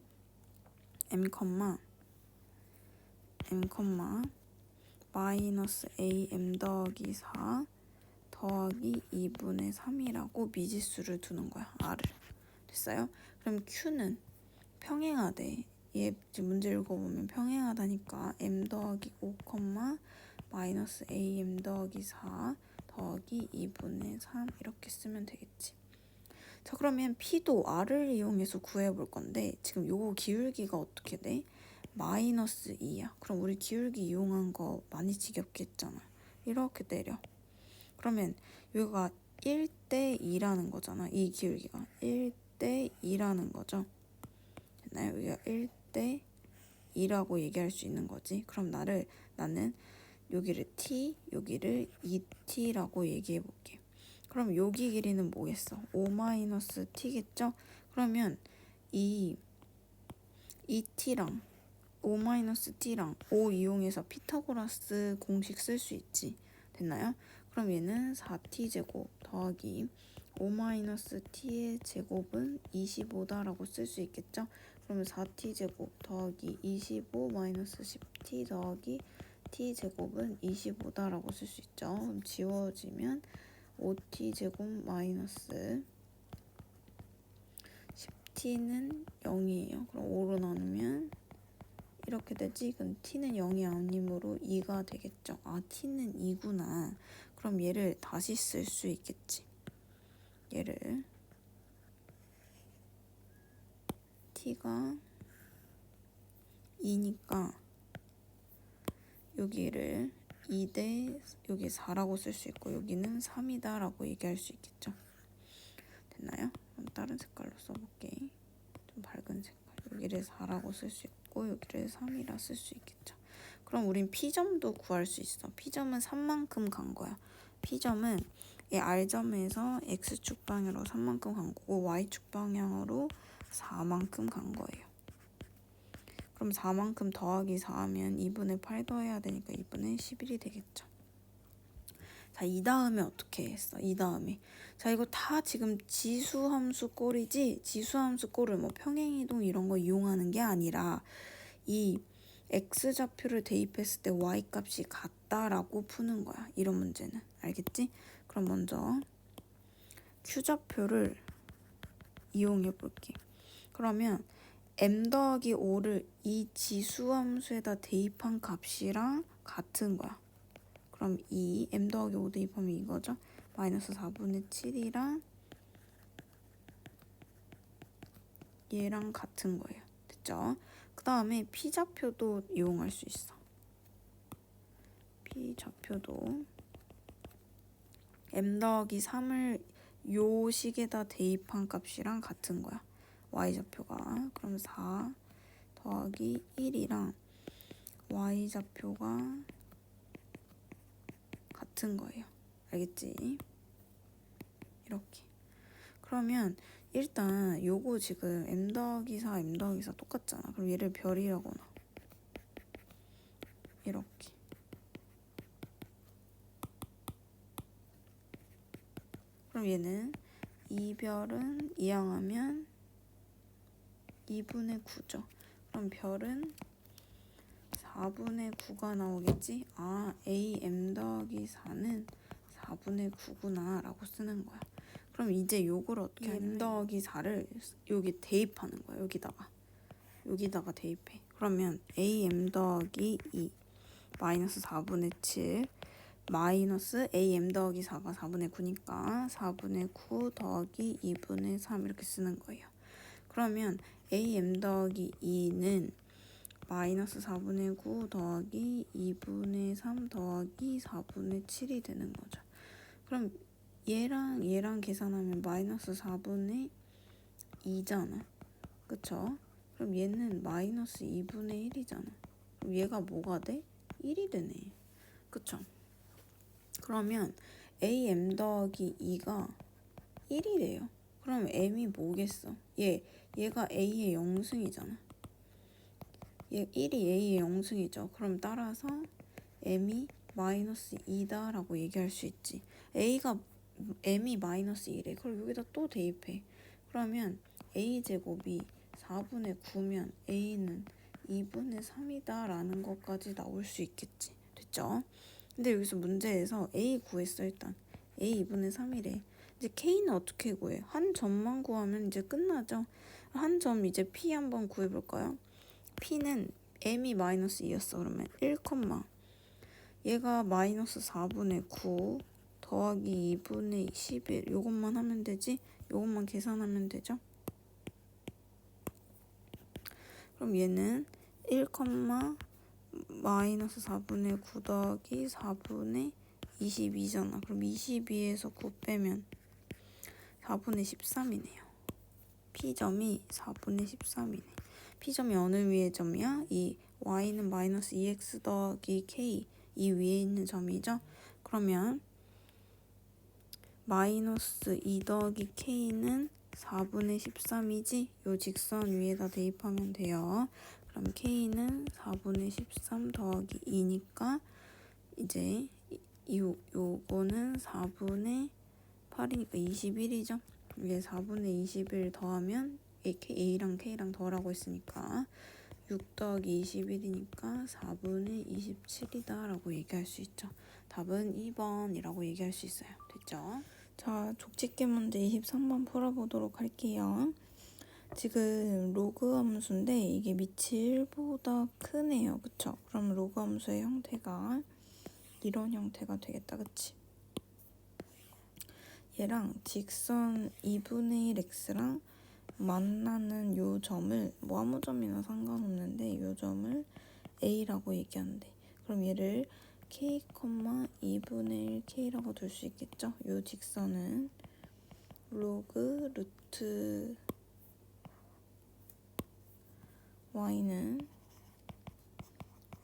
M, 마이너스 AM 더하기 4 더하기 2분의 3이라고 미지수를 두는 거야. R을. 됐어요? 그럼 Q는 평행하대. 얘 지금 문제 읽어보면 평행하다니까 M 더하기 5, 마이너스 AM 더하기 4 더하기 2분의 3 이렇게 쓰면 되겠지. 자, 그러면 P도 R을 이용해서 구해볼 건데 지금 요거 기울기가 어떻게 돼? 마이너스 2야. 그럼 우리 기울기 이용한 거 많이 지겹게 했잖아. 이렇게 때려. 그러면 여기가 1대 2라는 거잖아. 이 기울기가 1대 2라는 거죠. 됐나요? 여기가 1대 2라고 얘기할 수 있는 거지. 그럼 나는 여기를 t, 여기를 2t라고 얘기해 볼게. 그럼 여기 길이는 뭐겠어? 5-t겠죠? 그러면 이 2t랑 5-t랑 5 이용해서 피타고라스 공식 쓸 수 있지. 됐나요? 그럼 얘는 4t제곱 더하기 5-t의 제곱은 25다라고 쓸 수 있겠죠? 그러면 4t제곱 더하기 25-10t 더하기 t제곱은 25다라고 쓸 수 있죠. 그럼 지워지면 5t제곱 마이너스 10t는 0이에요. 그럼 5로 나누면 이렇게 되지. 그럼 t는 0이 아니므로 2가 되겠죠. 아, t는 2구나. 그럼 얘를 다시 쓸 수 있겠지. 얘를 t가 2니까 여기를 2대 여기 4라고 쓸 수 있고 여기는 3이다 라고 얘기할 수 있겠죠. 됐나요? 그럼 다른 색깔로 써볼게. 좀 밝은 색깔. 여기를 4라고 쓸 수 있고 여기를 3이라 쓸 수 있겠죠. 그럼 우린 P점도 구할 수 있어. P점은 3만큼 간 거야. P점은 이 R점에서 X축 방향으로 3만큼 간 거고 Y축 방향으로 4만큼 간 거예요. 그럼 4만큼 더하기 4하면 2분의 8 더해야 되니까 2분의 11이 되겠죠. 자, 이 다음에 어떻게 했어? 이 다음에 자, 이거 다 지금 지수함수 꼴이지 지수함수 꼴을 뭐 평행이동 이런 거 이용하는 게 아니라 이 x좌표를 대입했을 때 y값이 같다라고 푸는 거야. 이런 문제는. 알겠지? 그럼 먼저 q좌표를 이용해 볼게. 그러면 m 더하기 5를 이 지수함수에다 대입한 값이랑 같은 거야. 그럼 이 m 더하기 5 대입하면 이거죠. 마이너스 4분의 7이랑 얘랑 같은 거예요. 됐죠? 그 다음에 p좌표도 이용할 수 있어. p좌표도 m 더하기 3을 요 식에다 대입한 값이랑 같은 거야. y좌표가. 그럼 4 더하기 1이랑 y좌표가 같은 거예요. 알겠지? 이렇게. 그러면 일단 요거 지금 m 더하기 4, m 더하기 4 똑같잖아. 그럼 얘를 별이라고 놔. 이렇게. 그럼 얘는 2별은 이항하면 2분의 9죠. 그럼 별은 4분의 9가 나오겠지? 아, AM 더하기 4는 4분의 9구나 라고 쓰는 거야. 그럼 이제 요걸 어떻게 하냐면 M 더하기 4를 여기 대입하는 거야. 여기다가 대입해. 그러면 AM 더하기 2 마이너스 4분의 7 마이너스 AM 더하기 4가 4분의 9니까 4분의 9 더하기 2분의 3 이렇게 쓰는 거예요. 그러면 AM 더하기 2는 마이너스 4분의 9 더하기 2분의 3 더하기 4분의 7이 되는 거죠. 그럼 얘랑 계산하면 마이너스 4분의 2잖아. 그쵸? 그럼 얘는 마이너스 2분의 1이잖아. 그럼 얘가 뭐가 돼? 1이 되네. 그쵸? 그러면 AM 더하기 2가 1이래요. 그럼 M이 뭐겠어? 얘가 A의 영승이잖아. 얘 1이 A의 영승이죠. 그럼 따라서 M이 마이너스 2다 라고 얘기할 수 있지. M이 마이너스 2래. 그럼 여기다 또 대입해. 그러면 A제곱이 4분의 9면 A는 2분의 3이다 라는 것까지 나올 수 있겠지. 됐죠? 근데 여기서 문제에서 A 구했어. 일단 A 2분의 3이래. 이제 K는 어떻게 구해? 한 점만 구하면 이제 끝나죠. 한 점 이제 P 한번 구해볼까요? P는 M이 마이너스 2였어. 그러면 1, 얘가 마이너스 4분의 9 더하기 2분의 11 요것만 하면 되지? 요것만 계산하면 되죠? 그럼 얘는 1, 마이너스 4분의 9 더하기 4분의 22잖아. 그럼 22에서 9 빼면 4분의 13이네요. P점이 4분의 13이네. P점이 어느 위의 점이야? 이 Y는 마이너스 2X 더하기 K 이 위에 있는 점이죠? 그러면 마이너스 2 더하기 K는 4분의 13이지? 요 직선 위에다 대입하면 돼요. 그럼 K는 4분의 13 더하기 2니까 이제 요거는 4분의 8이니까 21이죠? 이게 4분의 21 더하면 A랑 K랑 더하라고 했으니까 6 더하기 21이니까 4분의 27이다 라고 얘기할 수 있죠. 답은 2번이라고 얘기할 수 있어요. 됐죠? 자, 족집게 문제 23번 풀어보도록 할게요. 지금 로그 함수인데 이게 밑이 1보다 크네요. 그쵸? 그럼 로그 함수의 형태가 이런 형태가 되겠다. 그치? 얘랑 직선 2분의 1x랑 만나는 요 점을 뭐 아무 점이나 상관없는데 요 점을 A라고 얘기한대. 그럼 얘를 K, 2분의 1K라고 둘 수 있겠죠? 요 직선은 로그 루트 Y는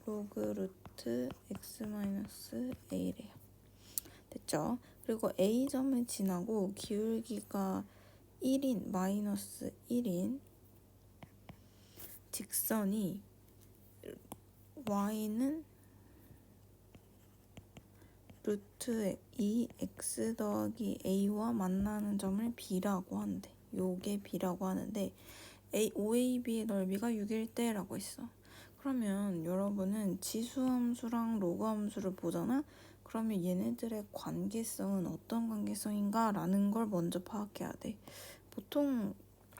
로그 루트 X-A래요. 됐죠? 그리고 A점을 지나고 기울기가 1인 마이너스 1인 직선이 Y는 루트 2x 더하기 a와 만나는 점을 b라고 한대. 요게 b라고 하는데 OAB의 넓이가 6일 때 라고 했어. 그러면 여러분은 지수함수랑 로그함수를 보잖아? 그러면 얘네들의 관계성은 어떤 관계성인가 라는 걸 먼저 파악해야 돼. 보통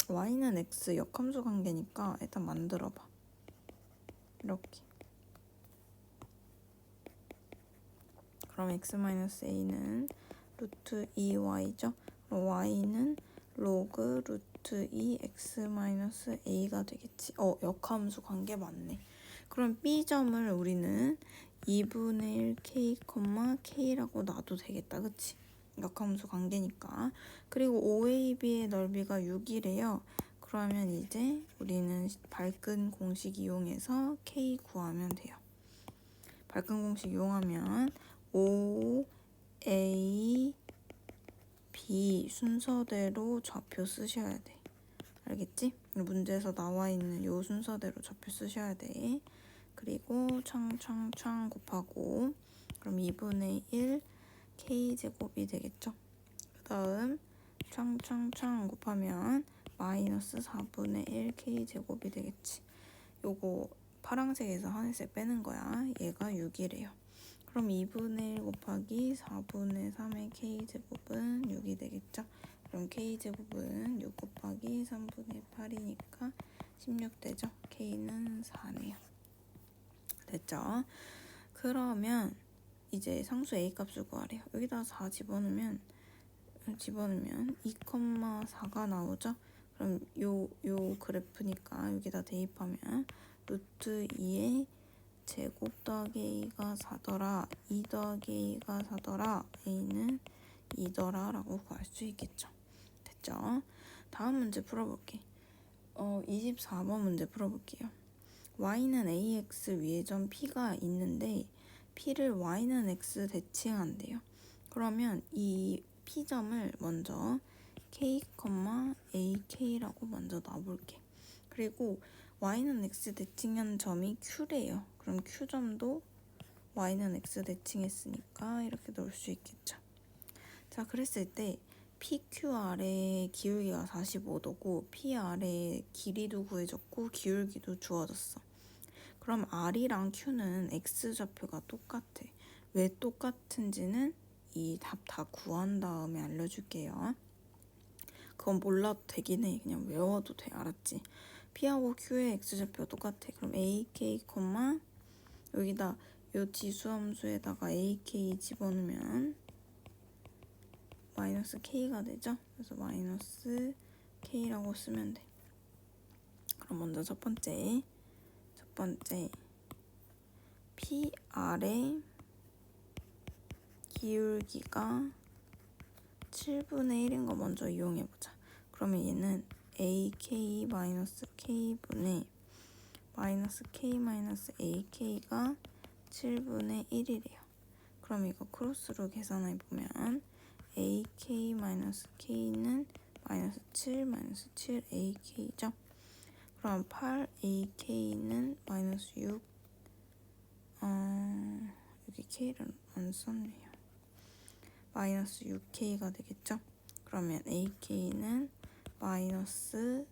y는 x 역함수 관계니까 일단 만들어봐. 이렇게. 그럼 x-a는 루트 2y죠. 그럼 y는 로그 루트 2x-a가 되겠지. 역함수 관계 맞네. 그럼 b점을 우리는 2분의 1k, k라고 놔도 되겠다. 그치? 역함수 관계니까. 그리고 OAB의 넓이가 6이래요. 그러면 이제 우리는 발근 공식 이용해서 k 구하면 돼요. 발근 공식 이용하면 O, A, B 순서대로 좌표 쓰셔야 돼. 알겠지? 문제에서 나와 있는 요 순서대로 좌표 쓰셔야 돼. 그리고 창 곱하고 그럼 2분의 1 K제곱이 되겠죠? 그 다음 창 곱하면 마이너스 4분의 1 K제곱이 되겠지. 요거 파란색에서 하늘색 빼는 거야. 얘가 6이래요. 그럼 2분의 1 곱하기 4분의 3의 k제곱은 6이 되겠죠? 그럼 k제곱은 6 곱하기 3분의 8이니까 16 되죠? k는 4네요. 됐죠? 그러면 이제 상수 a 값을 구하래요. 여기다 4 집어넣으면 2,4가 나오죠? 그럼 요 그래프니까 여기다 대입하면 루트 2의 제곱 더하기 a가 4더라 2 더하기 a가 4더라 a는 2더라 라고 구할 수 있겠죠. 됐죠? 다음 문제 풀어볼게. 24번 문제 풀어볼게요. y는 ax 위에 점 p가 있는데 p를 y는 x 대칭한대요. 그러면 이 p점을 먼저 k, ak라고 먼저 놔볼게. 그리고 y는 x 대칭한 점이 q래요. 그럼 q점도 y는 x 대칭했으니까 이렇게 넣을 수 있겠죠. 자, 그랬을 때 PQR의 기울기가 45도고 PR의 길이도 구해졌고 기울기도 주어졌어. 그럼 R이랑 Q는 X좌표가 똑같아. 왜 똑같은지는 이 답 다 구한 다음에 알려줄게요. 그건 몰라도 되긴 해. 그냥 외워도 돼. 알았지? P하고 Q의 X좌표가 똑같아. 그럼 AK, 여기다 요 지수함수에다가 AK 집어넣으면 마이너스 K가 되죠? 그래서 마이너스 K라고 쓰면 돼. 그럼 먼저 첫 번째 PR의 기울기가 7분의 1인 거 먼저 이용해보자. 그러면 얘는 AK 마이너스 K분의 마이너스 K 마이너스 AK가 7분의 1이래요. 그럼 이거 크로스로 계산해보면 AK-K는 마이너스 7 AK죠. 그럼 8AK는 마이너스 6 여기 K를 안 썼네요. 마이너스 6K가 되겠죠. 그러면 AK는 마이너스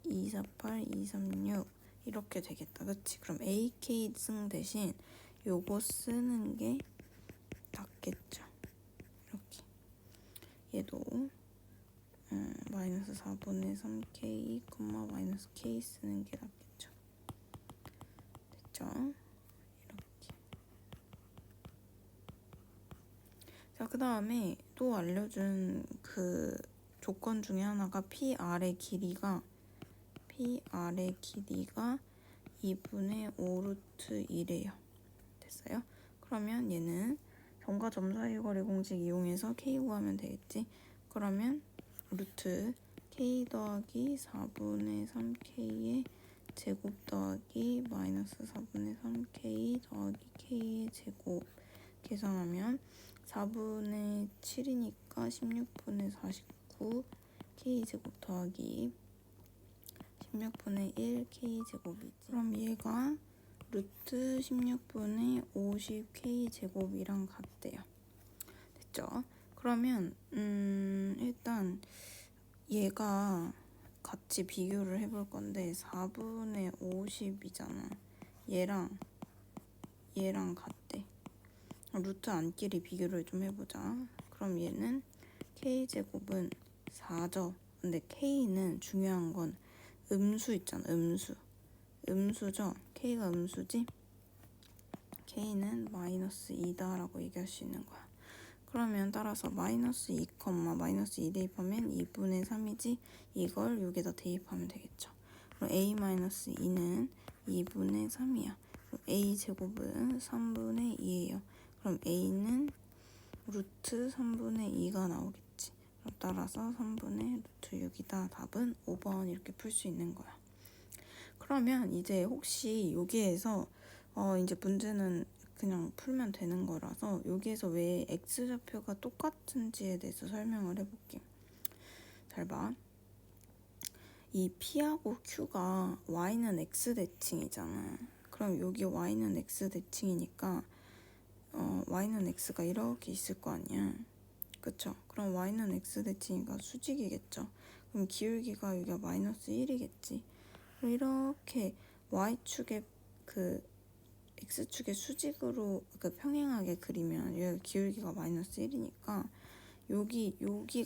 248, 236 이렇게 되겠다. 그치? 그럼 AK 승 대신 요거 쓰는 게 낫겠죠. 이렇게 얘도 마이너스 4분의 3k, 마이너스 k 쓰는 게 낫겠죠. 됐죠? 이렇게. 자, 그 다음에 또 알려준 그 조건 중에 하나가 PR의 길이가 2분의 5 루트 2래요. 됐어요? 그러면 얘는 점과 점 사이 거리 공식 이용해서 k 구하면 되겠지? 그러면 루트 k 더하기 4분의 3k의 제곱 더하기 마이너스 4분의 3k 더하기 k의 제곱 계산하면 4분의 7이니까 16분의 49 k 제곱 더하기 16분의 1 k 제곱이지. 그럼 얘가 루트 16분의 50 k 제곱이랑 같대요. 됐죠? 그러면 일단 얘가 같이 비교를 해볼 건데 4분의 50이잖아. 얘랑 같대. 루트 안끼리 비교를 좀 해보자. 그럼 얘는 k제곱은 4죠. 근데 k는 중요한 건 음수 있잖아. 음수죠. k가 음수지. k는 마이너스 2다라고 얘기할 수 있는 거야. 그러면 따라서 마이너스 2, 마이너스 2 대입하면 2분의 3이지. 이걸 여기다 대입하면 되겠죠. 그럼 a-2는 2분의 3이야. 그럼 a제곱은 3분의 2예요. 그럼 a는 루트 3분의 2가 나오겠지. 그럼 따라서 3분의 루트 6이다. 답은 5번 이렇게 풀 수 있는 거야. 그러면 이제 혹시 여기에서 이제 문제는 그냥 풀면 되는 거라서 여기에서 왜 x좌표가 똑같은지에 대해서 설명을 해볼게. 잘 봐. 이 p하고 q가 y는 x 대칭이잖아. 그럼 여기 y는 x 대칭이니까 y는 x가 이렇게 있을 거 아니야. 그쵸? 그럼 y는 x 대칭이니까 수직이겠죠. 그럼 기울기가 여기가 마이너스 1이겠지. 이렇게 y축의 그 x축의 수직으로 그 평행하게 그리면 여기 기울기가 마이너스 1이니까 여기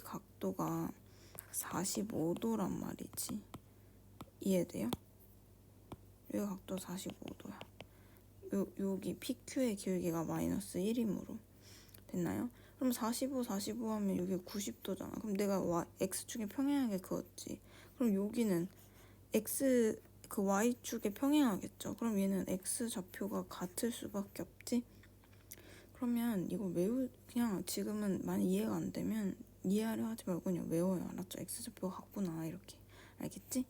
각도가 45도란 말이지. 이해돼요? 여기 각도 45도야. 여기 PQ의 기울기가 마이너스 1이므로 됐나요? 그럼 45 하면 여기 90도잖아. 그럼 내가 X축에 평행하게 그었지. 그럼 여기는 그 Y축에 평행하겠죠. 그럼 얘는 X 좌표가 같을 수밖에 없지. 그러면 이거 그냥 지금은 많이 이해가 안 되면 이해하려 하지 말고 그냥 외워요. 알았죠? X 좌표가 같구나 이렇게. 알겠지?